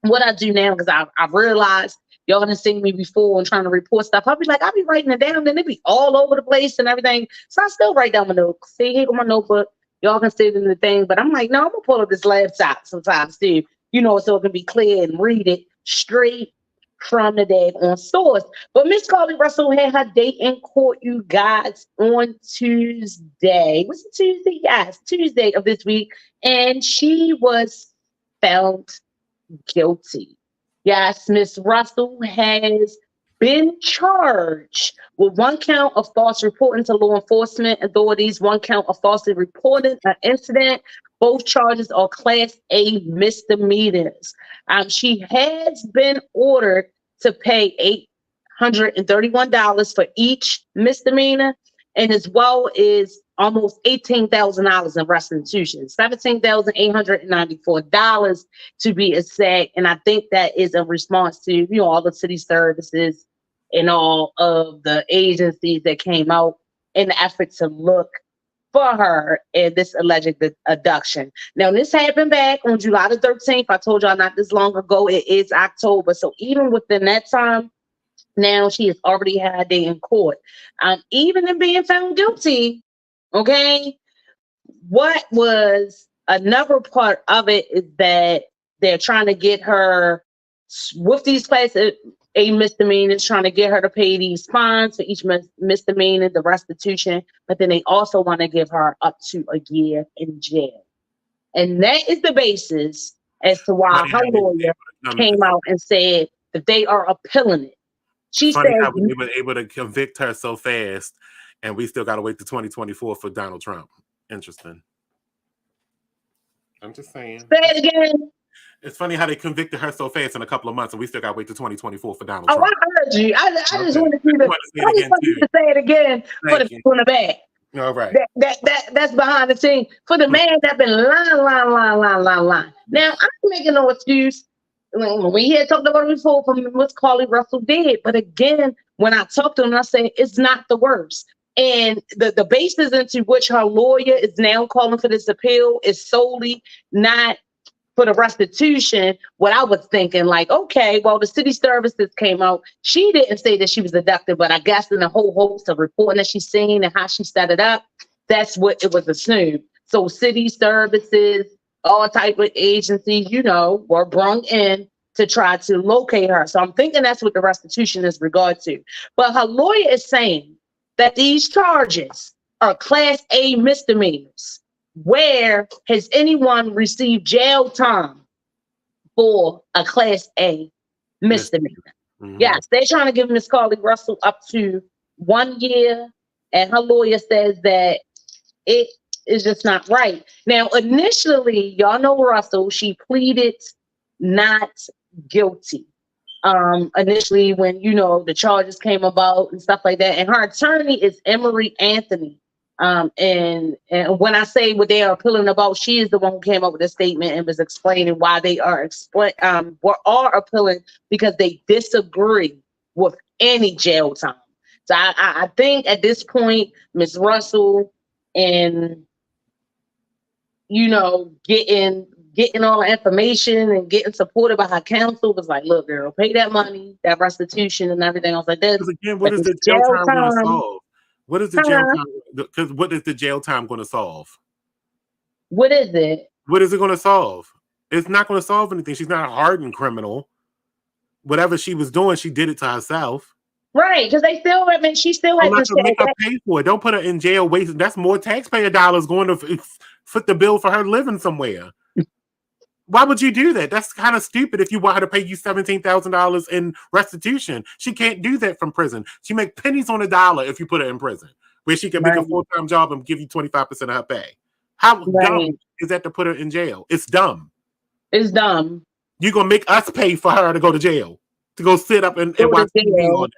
what I do now, because I've realized y'all done seen me before and trying to report stuff. I'll be writing it down, then it be all over the place and everything. So I still write down my notes. See, here go my notebook. Y'all can see it in the thing. But I'm like, no, I'm gonna pull up this laptop sometimes too, so it can be clear and read it straight from the day on source. But Miss Carly Russell had her day in court, you guys, on Tuesday. Was it Tuesday? Yes, Tuesday of this week. And she was found guilty. Yes, Miss Russell has been charged with 1 count of false reporting to law enforcement authorities, 1 count of falsely reporting an incident. Both charges are Class A misdemeanors. She has been ordered to pay $831 for each misdemeanor, and as well as almost $18,000 in restitution, $17,894 to be exact. And I think that is a response to all the city services and all of the agencies that came out in the effort to look for her in this alleged abduction. Now, this happened back on July the 13th. I told y'all not this long ago. It is October. So even within that time, now she has already had a day in court. Even in being found guilty, okay, what was another part of it is that they're trying to get her with these Class A misdemeanors, trying to get her to pay these fines for each misdemeanor, the restitution, but then they also want to give her up to a year in jail. And that is the basis as to why her lawyer came out and said that they are appealing it. She Funny said how we were able to convict her so fast, and we still got to wait to 2024 for Donald Trump. Interesting. I'm just saying. Say it again. It's funny how they convicted her so fast in a couple of months, and we still got to wait to 2024 for Donald Trump. I heard you. I just wanted you to say it again for the people in the back. All right. That's behind the scenes for the man that been lying. Now I'm making no excuse. We had talked about it before from what Carly Russell did, but again, when I talked to him, I say it's not the worst. And the basis into which her lawyer is now calling for this appeal is solely not for the restitution. What I was thinking, like, okay, well, the city services came out. She didn't say that she was abducted, but I guess in a whole host of reporting that she's seen and how she set it up, that's what it was assumed. So city services, all type of agencies, were brought in to try to locate her. So I'm thinking that's what the restitution is regard to. But her lawyer is saying that these charges are Class A misdemeanors. Where has anyone received jail time for a Class A misdemeanor? Mm-hmm. Yes, they're trying to give Miss Carly Russell up to 1 year, and her lawyer says that it is just not right. Now, initially, y'all know Russell, she pleaded not guilty. Initially, when the charges came about and stuff like that, and her attorney is Emery Anthony. And when I say what they are appealing about, she is the one who came up with a statement and was explaining why they are appealing, because they disagree with any jail time. So I think at this point, Ms. Russell and getting all the information and getting supported by her counsel was like, look, girl, pay that money, that restitution and everything else like that. Because again, what is the jail time going to solve? What is the jail time? Because what is the jail time going to solve? What is it? What is it going to solve? It's not going to solve anything. She's not a hardened criminal. Whatever she was doing, she did it to herself. Right, because she still had to make her pay for it. Don't put her in jail wasting. That's more taxpayer dollars going to foot the bill for her living somewhere. Why would you do that? That's kind of stupid. If you want her to pay you $17,000 in restitution, she can't do that from prison. She make pennies on a dollar if you put her in prison, where she can make a full-time job and give you 25% of her pay. How dumb is that to put her in jail? It's dumb. It's dumb. You're gonna make us pay for her to go to jail, to go sit up and watch TV all day.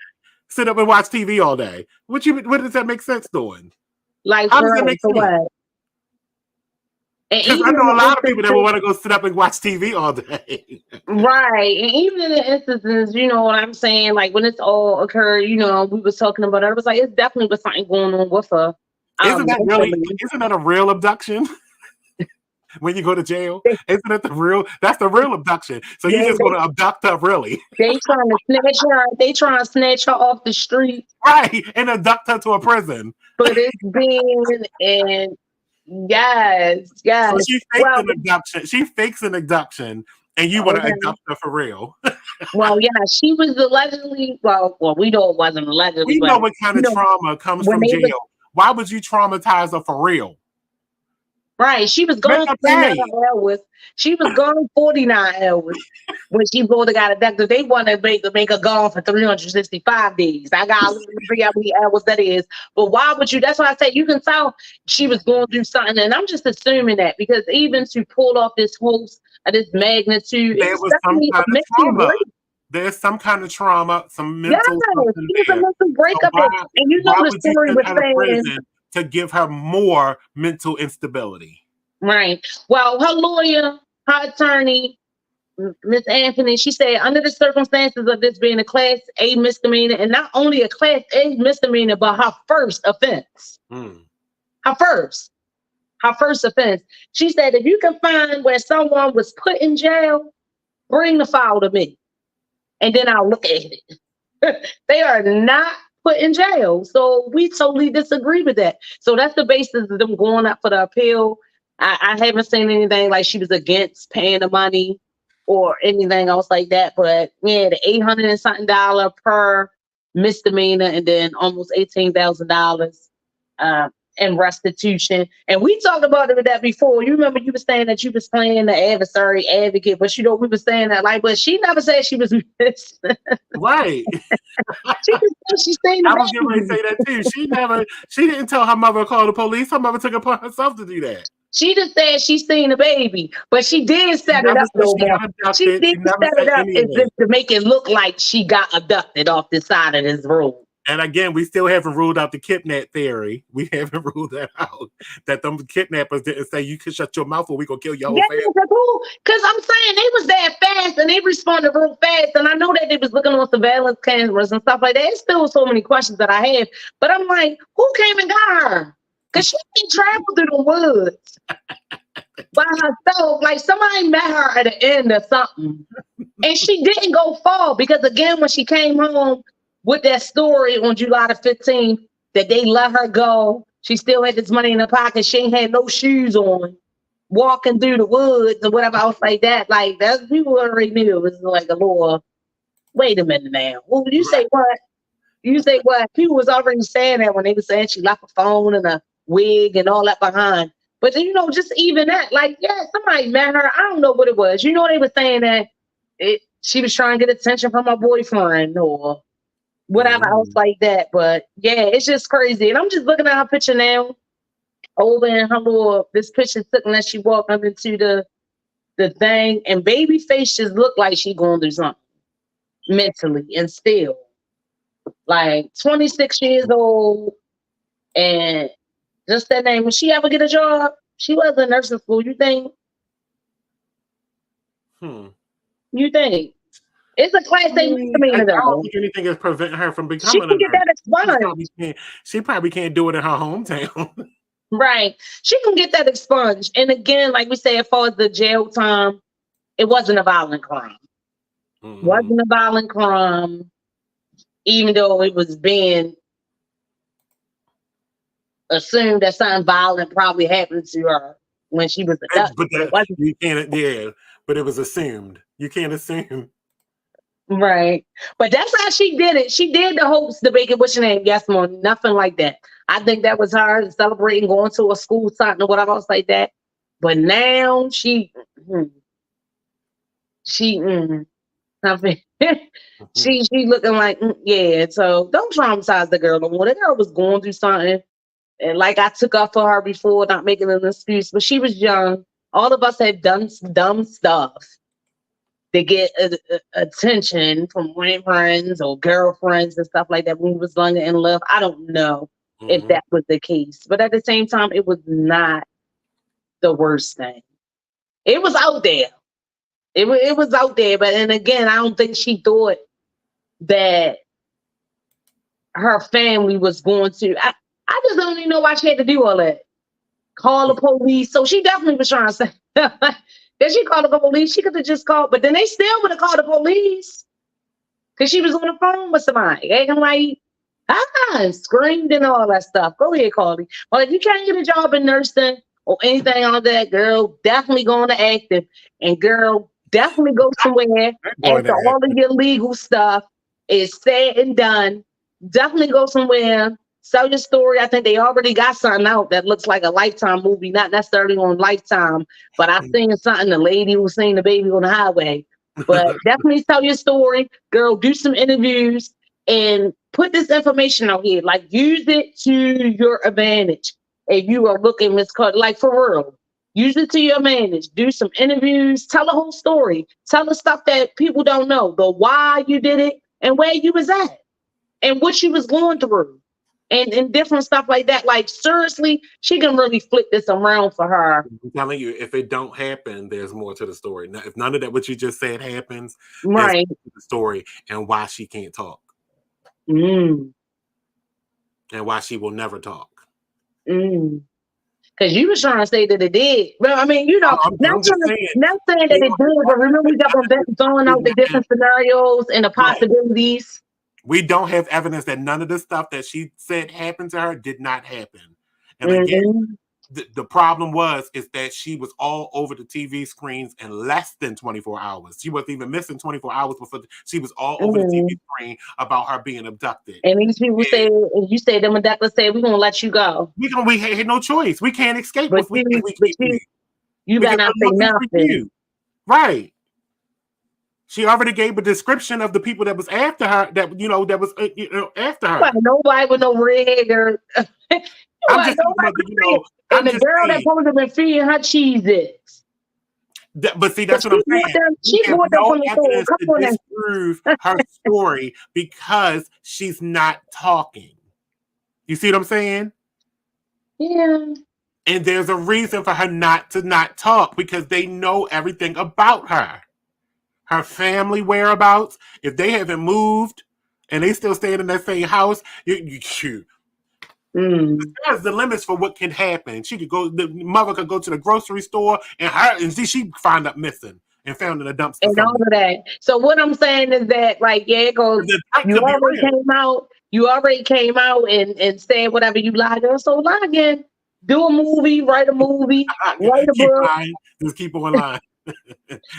Sit up and watch TV all day. What does that make sense doing? Like, how does that make sense? What? Because I know a lot of people that would want to go sit up and watch TV all day. Right. And even in the instances, you know what I'm saying? Like when it's all occurred, you know, we was talking about it. I was like, it's definitely was something going on with her. Isn't that a real abduction? When you go to jail, isn't it that's the real abduction. So you just want to abduct her, really. They trying to snatch her. They trying to snatch her off the street. Right. And abduct her to a prison. But it's being, and yes. So she fakes an abduction. She fakes an abduction, and you want to abduct her for real. Well, yeah, she was allegedly, well, we know it wasn't allegedly. We know what kind of trauma comes from jail. Why would you traumatize her for real? Right. She was gone 49 hours. She was gone 49 hours when she would have got abducted. They want to make her gone for 365 days. I got to figure out how many hours that is. But why would you? That's why I say you can tell she was going through something. And I'm just assuming that because even to pull off this host of this magnitude, there was some kind of trauma. There's some kind of trauma, some mental. Yes, a mental breakup. And you know the story was saying to give her more mental instability. Right. Well, her lawyer, her attorney, Miss Anthony, she said, under the circumstances of this being a Class A misdemeanor, and not only a Class A misdemeanor, but her first offense. Her first offense. She said, if you can find where someone was put in jail, bring the file to me, and then I'll look at it. They are not put in jail. So we totally disagree with that. So that's the basis of them going up for the appeal. I haven't seen anything like she was against paying the money or anything else like that. But yeah, the $800 and something per misdemeanor, and then almost $18,000 in restitution. And we talked about it with that before. You remember you were saying that you was playing the adversary advocate, but you know, we were saying that but she never said she was missed. Right. She's saying I was getting ready to say that too. She didn't tell her mother to call the police. Her mother took it upon herself to do that. She just said she's seen a baby, but she did set it up though. She did set it up as if to make it look like she got abducted off the side of this road. And again, we still haven't ruled out the kidnap theory. We haven't ruled that out. That them kidnappers didn't say you can shut your mouth or we gonna kill your whole family. Because I'm saying they was that fast and they responded real fast. And I know that they was looking on surveillance cameras and stuff like that. There's still so many questions that I have. But I'm like, who came and got her? Because she didn't travel through the woods by herself. Like somebody met her at the end or something. And she didn't go far because again, when she came home, with that story on July the 15th, that they let her go. She still had this money in her pocket. She ain't had no shoes on, walking through the woods or whatever else like that. Like that, people already knew it was like a little. Wait a minute now. Well, you say what? You say what? People was already saying that when they were saying she left a phone and a wig and all that behind. But you know, just even that, like, yeah, somebody met her. I don't know what it was. You know, they were saying that she was trying to get attention from her boyfriend or whatever else like that. But yeah, it's just crazy. And I'm just looking at her picture now over in her little, this picture took when she walked up into the thing, and baby face just looked like she going through something mentally and still like 26 years old. And just that name, when she ever get a job, she was in nursing school. You think? You think? It's a Class A misdemeanor, though. I don't think anything is preventing her from becoming a nurse. She can get that expunged. She probably can't do it in her hometown. Right. She can get that expunged. And again, like we say, as far as the jail time, it wasn't a violent crime. Wasn't a violent crime, even though it was being assumed that something violent probably happened to her when she was abducted. But it was assumed. You can't assume. Right. But that's how she did it. She did the hopes, the bacon, what's your name? Yes, Mom. Nothing like that. I think that was her celebrating going to a school something or whatever else like that. But now she looking like, yeah. So don't traumatize the girl no more. The girl was going through something. And like I took up for her before, not making an excuse, but she was young. All of us have done dumb stuff to get attention from friends or girlfriends and stuff like that when we was younger in love. I don't know if that was the case. But at the same time, it was not the worst thing. It was out there. It was out there, but and again, I don't think she thought that her family was going to. I just don't even know why she had to do all that. Call the police. So she definitely was trying to say that she called the police. She could have just called, but then they still would have called the police because she was on the phone with somebody, acting like and screamed and all that stuff. Go ahead, Carly. Well, if you can't get a job in nursing or anything like that, girl, definitely go into acting, and girl, definitely go somewhere after all of your legal stuff is said and done. Definitely go somewhere. Sell your story. I think they already got something out that looks like a Lifetime movie, not necessarily on Lifetime, but I seen something. The lady was seeing the baby on the highway. But definitely tell your story, girl. Do some interviews and put this information out here. Like, use it to your advantage. If you are looking, Miss Carter, like for real, use it to your advantage. Do some interviews. Tell the whole story. Tell the stuff that people don't know. The why you did it and where you was at and what you was going through. And different stuff like that. Like, seriously, she can really flip this around for her. I'm telling you, if it don't happen, there's more to the story. Now, if none of that what you just said happens, Right. there's more to the story and why she can't talk. And why she will never talk. Because you was trying to say that it did. Well, I mean, you know, not saying that it did, but remember we got throwing out the different scenarios and the possibilities. We don't have evidence that none of the stuff that she said happened to her did not happen. And again, the problem is that she was all over the TV screens in less than 24 hours. She wasn't even missing 24 hours before she was all over the TV screen about her being abducted. And these people say, you say them and Declan said, we're going to let you go. We had no choice. We can't escape. But you better not say nothing. Right. She already gave a description of the people that was after her. That was after her. Well, nobody with no red hair. I'm just and the girl that supposed to have been feeding her Cheez-Its. But see, that's what I'm saying. She bought no evidence to disprove her story because she's not talking. You see what I'm saying? Yeah. And there's a reason for her not to talk because they know everything about her. Her family whereabouts, if they haven't moved and they still staying in that same house, the limits for what can happen. She could go, the mother could go to the grocery store and she find up missing and found in a dumpster. And all of that. So what I'm saying is that, like, yeah, it goes, you already came out and said whatever you lied on. So lie again. Do a movie, write a movie, write a book. Just keep on lying.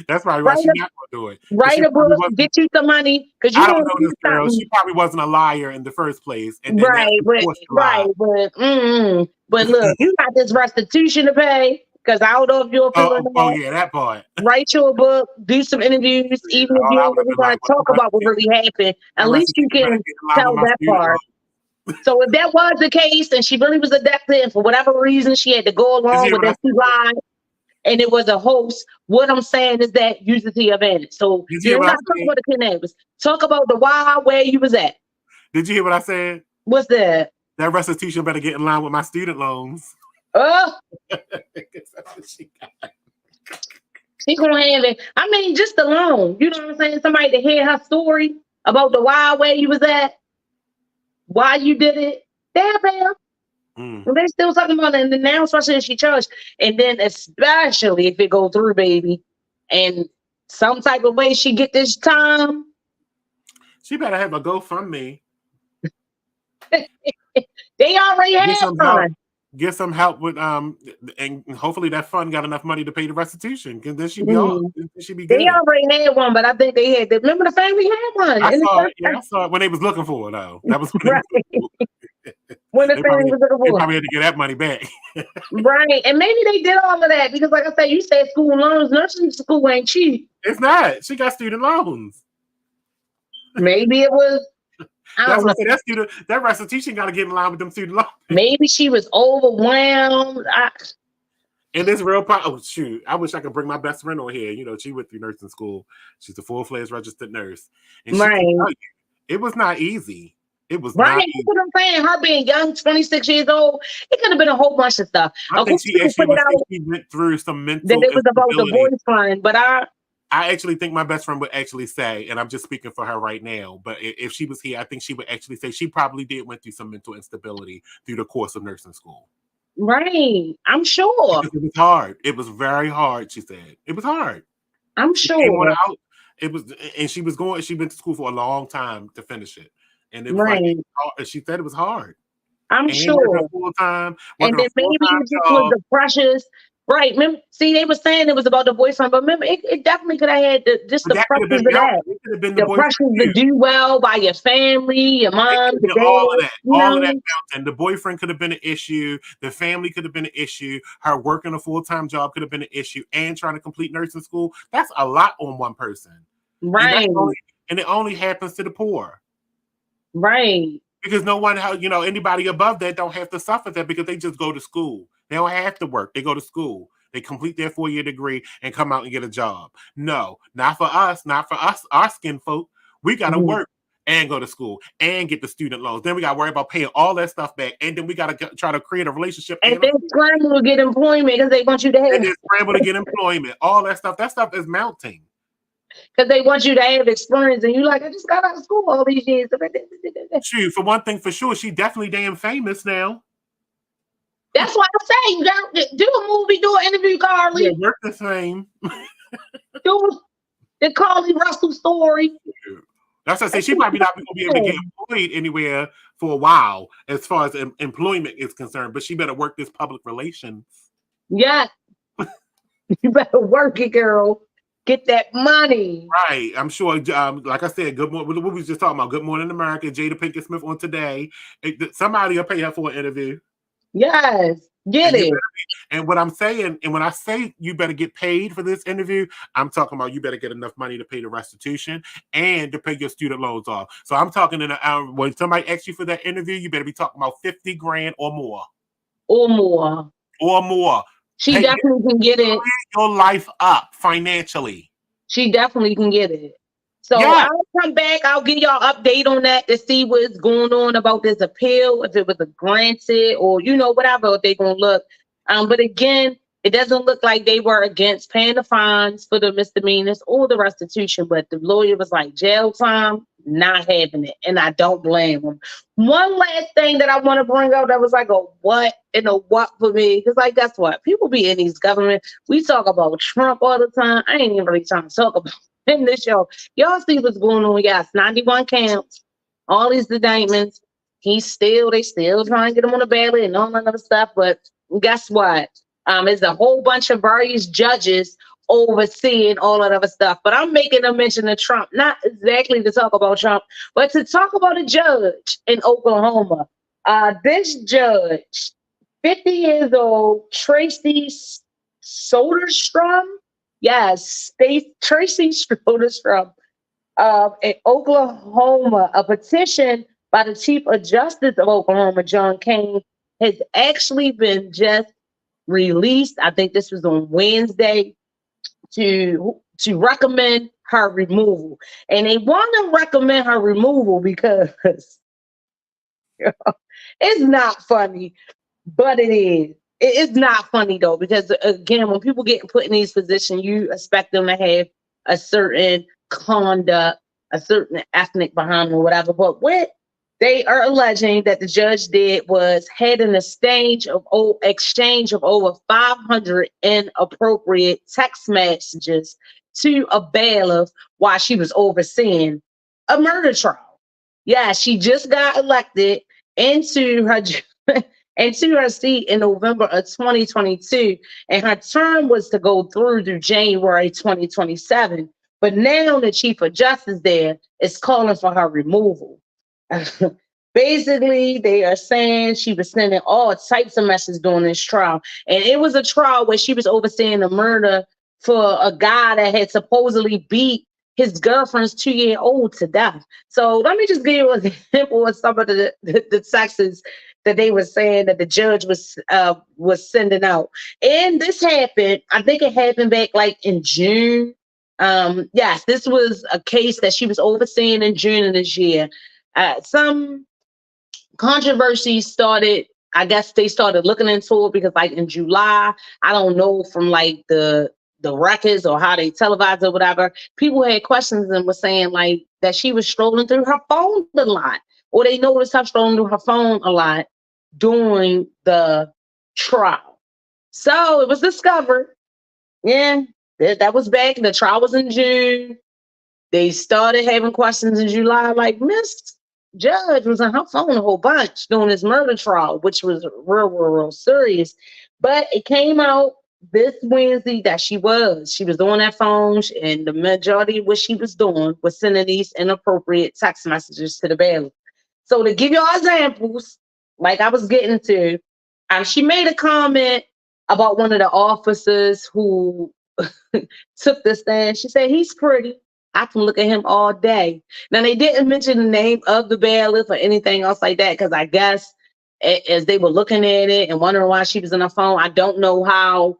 That's probably why she's not going to do it. Write a book, get you some money. Because I don't know this girl. She probably wasn't a liar in the first place. But look, you got this restitution to pay. Because I don't know if you're feeling that part. Write your book, do some interviews, even if you don't really want to talk about what really happened. At least you can tell that part. So if that was the case and she really was abducted and for whatever reason she had to go along with that, she lied and it was a hoax, what I'm saying is that use it to your advantage. So you're not talking about the kidnappers. Talk about the why, where you was at. Did you hear what I said? What's that? That restitution better get in line with my student loans. She gonna have it. I mean, just the loan. You know what I'm saying? Somebody to hear her story about the why, where you was at. Why you did it? Well, they're still talking about it, and then now especially if she charged, and then especially if it go through, baby, and some type of way she get this time, she better have a GoFundMe. They already have one. Get some help with and hopefully that fund got enough money to pay the restitution. Because then she'd be all she be good. They already had one, but I think they had. Remember the family had one. I saw it when they was looking for it though. That was when the family was looking for it. They probably had to get that money back. Right, and maybe they did all of that because, like I said, you said school loans. Nursing school ain't cheap. It's not. She got student loans. Maybe it was. That's what I say. That restitution got to get in line with them student loans. Maybe she was overwhelmed. And this real oh shoot! I wish I could bring my best friend on here. You know, she went through nursing school. She's a full-fledged registered nurse, and it was not easy. It was Right, not that's easy. what I'm saying. Her being young, 26 years old, it could have been a whole bunch of stuff. I Of think course, she people actually put it would say out she went through some that mental it was about the instability. boyfriend, but I actually think my best friend would actually say, and I'm just speaking for her right now, but if she was here, I think she would actually say she probably did went through some mental instability through the course of nursing school. right, I'm sure. Because it was hard. It was very hard, she said. It was hard. I'm She came on sure. out. It was, and she went to school for a long time to finish it. And it was like, Right. she said it was hard. I'm And working sure. full time, And working a then full maybe time it just was job. the pressures. Right. Remember, see, they were saying it was about the boyfriend, but remember, it definitely could have had just But the that could have pressures been of that. mounting. It could have been the The boyfriend pressures to too. do well by your family, your It mom, could have your been all of dad, that. you All of that know? mountain. The boyfriend could have been an issue. The family could have been an issue. Her working a full-time job could have been an issue. And trying to complete nursing school. That's a lot on one person. Right. And it only happens to the poor. Right. Because no one, anybody above that don't have to suffer that because they just go to school. They don't have to work. They go to school. They complete their 4-year degree and come out and get a job. No, not for us. Not for us, our skin folk. We got to work and go to school and get the student loans. Then we got to worry about paying all that stuff back. And then we got to try to create a relationship. And then scramble to get employment because they want you to have. And then scramble to get employment. All that stuff is mounting. Because they want you to have experience, and you're like, I just got out of school all these years. Shoot, for one thing, for sure, she definitely damn famous now. That's why I say, you gotta do a movie, do an interview, Carly. Yeah, work the same. Do the Carly Russell story. That's what I say. She probably not going to be able to get employed anywhere for a while as far as employment is concerned, but she better work this public relations. Yeah. You better work it, girl. Get that money. Right. I'm sure, like I said, good morning. What we was just talking about, Good Morning America, Jada Pinkett Smith on Today. Somebody will pay her for an interview. Yes. Get it. And what I'm saying, and when I say you better get paid for this interview, I'm talking about you better get enough money to pay the restitution and to pay your student loans off. So I'm talking when somebody asks you for that interview, you better be talking about 50 grand or more. Or more. Or more. She definitely can get it. Your life up financially. She definitely can get it. So I'll come back. I'll give y'all update on that to see what's going on about this appeal, if it was a granted or, whatever they're going to look. But again, it doesn't look like they were against paying the fines for the misdemeanors or the restitution. But the lawyer was like, jail time, not having it. And I don't blame him. One last thing that I want to bring up that was like a what and a what for me. Because, guess what? People be in these government. We talk about Trump all the time. I ain't even really trying to talk about in this show. Y'all see what's going on. Yes, 91 counts, all these indictments. They still trying to get him on the ballot and all that other stuff. But guess what? There's a whole bunch of various judges overseeing all that other stuff. But I'm making a mention of Trump, not exactly to talk about Trump, but to talk about a judge in Oklahoma. This judge, 50 years old, Tracy Soderstrom. Yes, Tracy Soderstrom in Oklahoma. A petition by the Chief of Justice of Oklahoma, John Kane, has actually been just released. I think this was on Wednesday to recommend her removal. And they want to recommend her removal because it's not funny, but it is. It's not funny though, because again, when people get put in these positions, you expect them to have a certain conduct, a certain ethnic behind them or whatever. But what they are alleging that the judge did was had an exchange of over 500 inappropriate text messages to a bailiff while she was overseeing a murder trial. Yeah, she just got elected into her seat in November of 2022, and her term was to go through January 2027. But now the Chief of Justice there is calling for her removal. Basically, they are saying she was sending all types of messages during this trial. And it was a trial where she was overseeing a murder for a guy that had supposedly beat his girlfriend's 2-year-old to death. So let me just give you an example of some of the texts that they were saying that the judge was sending out. And this happened, I think it happened back in June. Yes, this was a case that she was overseeing in June of this year. Some controversy started. I guess they started looking into it because, like, in July, I don't know from like the records or how they televised or whatever. People had questions and were saying like that she was strolling through her phone a lot, or they noticed her strolling through her phone a lot during the trial. So it was discovered. Yeah, that was back. The trial was in June. They started having questions in July, like Miss Judge was on her phone a whole bunch during this murder trial, which was real serious. But it came out this Wednesday that she was on that phone, and the majority of what she was doing was sending these inappropriate text messages to the bailiff. So to give y'all examples, like I was getting to, she made a comment about one of the officers who took the stand. She said, he's pretty. I can look at him all day. Now, they didn't mention the name of the bailiff or anything else like that, because I guess as they were looking at it and wondering why she was on her phone, I don't know how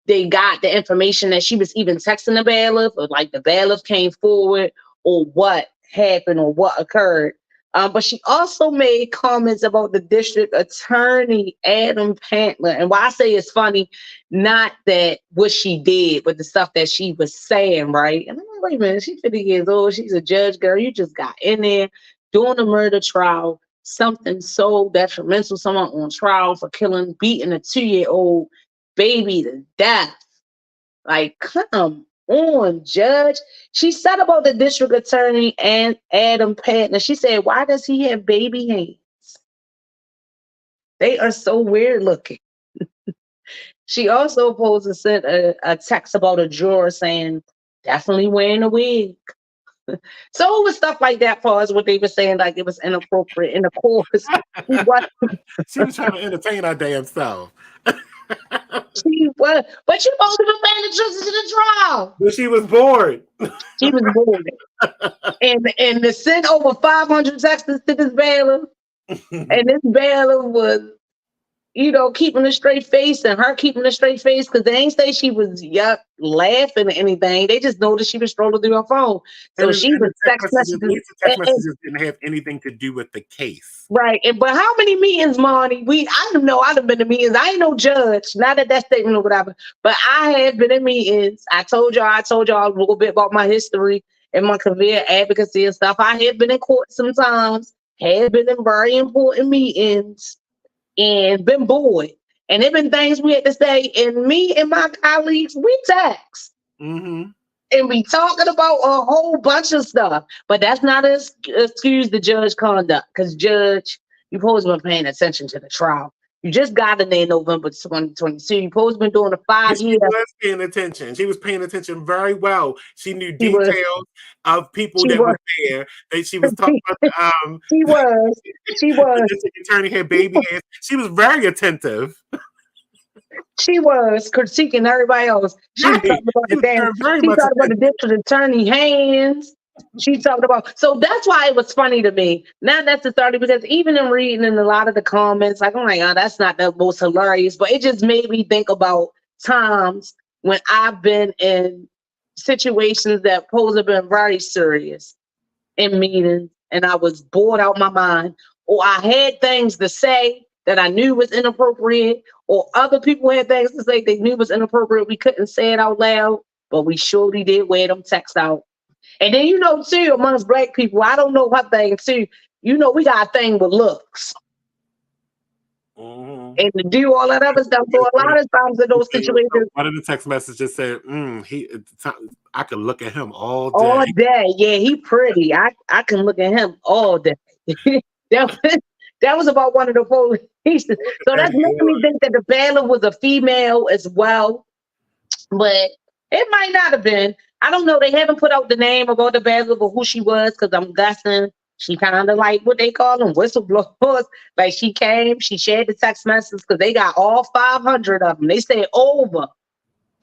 they got the information that she was even texting the bailiff, or like the bailiff came forward, or what happened or what occurred. But she also made comments about the district attorney, Adam Pantler. And why I say it's funny, not that what she did, but the stuff that she was saying, right? And I'm like, wait a minute, she's 50 years old. She's a judge, girl. You just got in there doing a murder trial, something so detrimental, someone on trial for beating a 2-year-old baby to death. Like, come on, Judge. She said about the district attorney and Adam Patton. She said, why does he have baby hands? They are so weird looking. She also sent a text about a juror saying, definitely wearing a wig. So it was stuff like that for us, what they were saying, like it was inappropriate. And of course, she was trying to entertain our damn self. She was, but you supposed to be paying attention to the trial. But she was bored. She was bored. and to send over 500 texts to this bailiff, and this bailiff was, keeping a straight face, and her keeping a straight face, because they ain't say she was laughing or anything. They just noticed she was strolling through her phone. So she was text messages didn't have anything to do with the case. Right. But how many meetings, Monty? I don't know. I've been to meetings. I ain't no judge. Not at that statement or whatever. But I have been in meetings. I told y'all a little bit about my history and my career advocacy and stuff. I have been in court sometimes, have been in very important meetings, and been bored. And there been things we had to say, and me and my colleagues, we text. Mm-hmm. And we talking about a whole bunch of stuff. But that's not an excuse the judge conduct. Because Judge, you supposed to be paying attention to the trial. You just got in there in November 2022. You supposed to be doing a 5 year. She was paying attention. She was paying attention very well. She knew details of people that were there. That she was talking about. She was. The district attorney had baby hands. She was very attentive. She was critiquing everybody else. She talked about the district attorney hands. She talked about, so that's why it was funny to me. Not necessarily because even in reading in a lot of the comments, like, oh my God, that's not the most hilarious, but it just made me think about times when I've been in situations that supposed to have been very serious in meetings, and I was bored out my mind, or I had things to say that I knew was inappropriate, or other people had things to say they knew was inappropriate. We couldn't say it out loud, but we surely did wear them texts out. And then, too, amongst Black people, I don't know what thing, too. We got a thing with looks. Mm-hmm. And to do all that other stuff. So a lot of times in those situations. One of the text messages said, I could look at him all day. All day. Yeah, he pretty. I can look at him all day. That was about one of the police. So that's making me think that the bailiff was a female as well. But it might not have been. I don't know. They haven't put out the name about the bailiff or who she was, because I'm guessing she kind of like what they call them, whistleblowers. Like, she came, she shared the text messages, because they got all 500 of them. They said over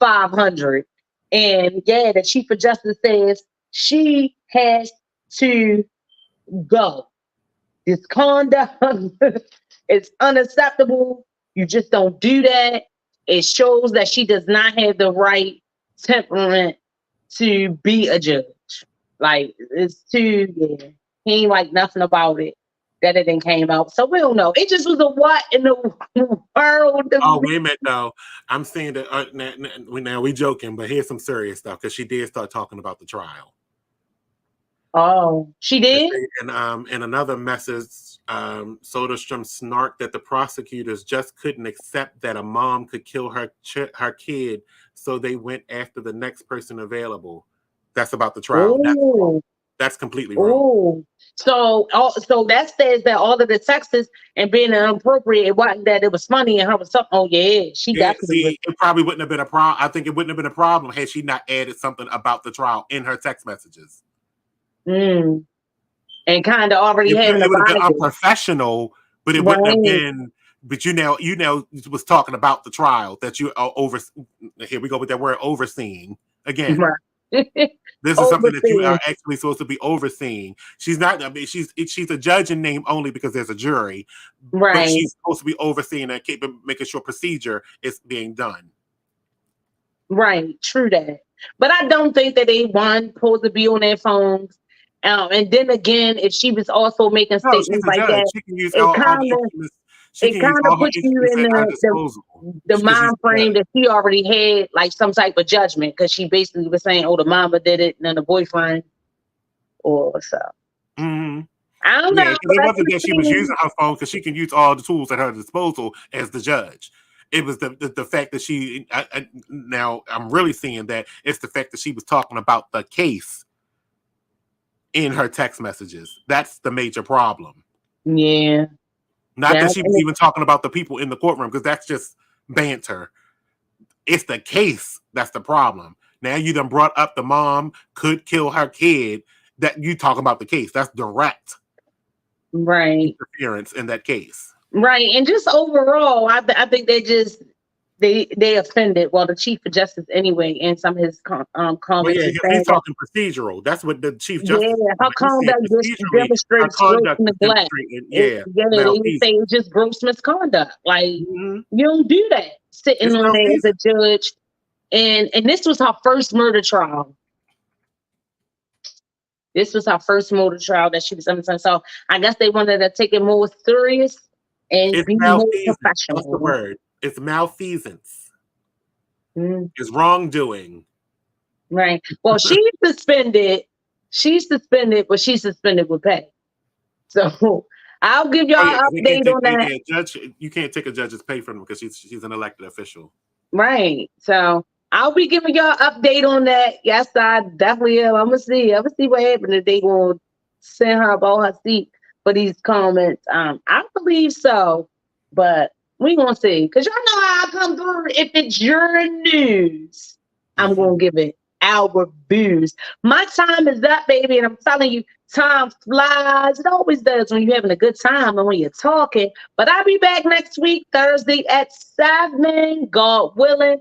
500. And yeah, the Chief of Justice says she has to go. This conduct is unacceptable. You just don't do that. It shows that she does not have the right temperament to be a judge. Like, it's too, he ain't like nothing about it. that it didn't came out. So we don't know. It just was a what in the world. Oh, wait a minute, though. I'm saying that now we joking, but here's some serious stuff because she did start talking about the trial. Oh, she did? And in another message, Soderstrom snarked that the prosecutors just couldn't accept that a mom could kill her kid, so they went after the next person available. That's about the trial. That's completely wrong. So that says that all of the texts and being inappropriate, it wasn't that it was funny and her was something. Oh yeah, she definitely. It probably wouldn't have been a problem. I think it wouldn't have been a problem had she not added something about the trial in her text messages. And kind of already having it would have been unprofessional, but it wouldn't have been. But you now was talking about the trial that you over. Here we go with that word overseeing again. Right. This is something that you are actually supposed to be overseeing. She's not. I mean, she's a judge in name only because there's a jury. Right. But she's supposed to be overseeing and making sure procedure is being done. Right. True that. But I don't think that they supposed to be on their phones. And then again, if she was also making statements like that, she can use it kind of puts you in the mind frame that she already had like some type of judgment because she basically was saying, "Oh, the mama did it, and then the boyfriend," or so. Mm-hmm. I don't know. It wasn't that she was using her phone because she can use all the tools at her disposal as the judge. It was the fact that she. Now I'm really seeing that it's the fact that she was talking about the case in her text messages. That's the major problem. Yeah. Not that she was even talking about the people in the courtroom, because that's just banter. It's the case that's the problem. Now you done brought up the mom could kill her kid. That you talking about the case. That's direct interference in that case. Right. And just overall, I think they offended, well, the Chief of Justice anyway, and some of his comments. Well, yeah, he's talking procedural. That's what the Chief Justice. Yeah, her conduct just demonstrates gross neglect. They say it's just gross misconduct. Like you don't do that sitting on there as a judge. And this was her first murder trial. This was her first murder trial that she was in. So I guess they wanted to take it more serious and be more professional. What's the word? It's malfeasance. It's wrongdoing. Right. Well, she's suspended, but she's suspended with pay. So I'll give y'all an update on that. Judge, you can't take a judge's pay from them because she's an elected official. Right. So I'll be giving y'all an update on that. Yes, I definitely am. I'm gonna see what happens if they gonna send her about her seat for these comments. I believe so, but we gonna see. Because y'all know how I come through. If it's your news, I'm gonna give it our booze. My time is up, baby, and I'm telling you, time flies. It always does when you're having a good time and when you're talking. But I'll be back next week, Thursday at 7, God willing,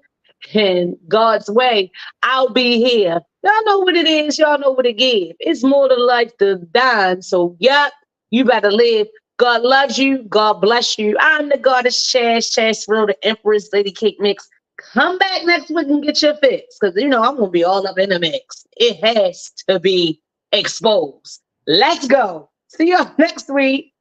and God's way. I'll be here. Y'all know what it is. Y'all know what it gives. It's more to life than dying. So, yep, you better live. God loves you. God bless you. I'm the goddess Chaz Rowe, the Empress, Lady Cake Mix. Come back next week and get your fix. Because, I'm going to be all up in the mix. It has to be exposed. Let's go. See y'all next week.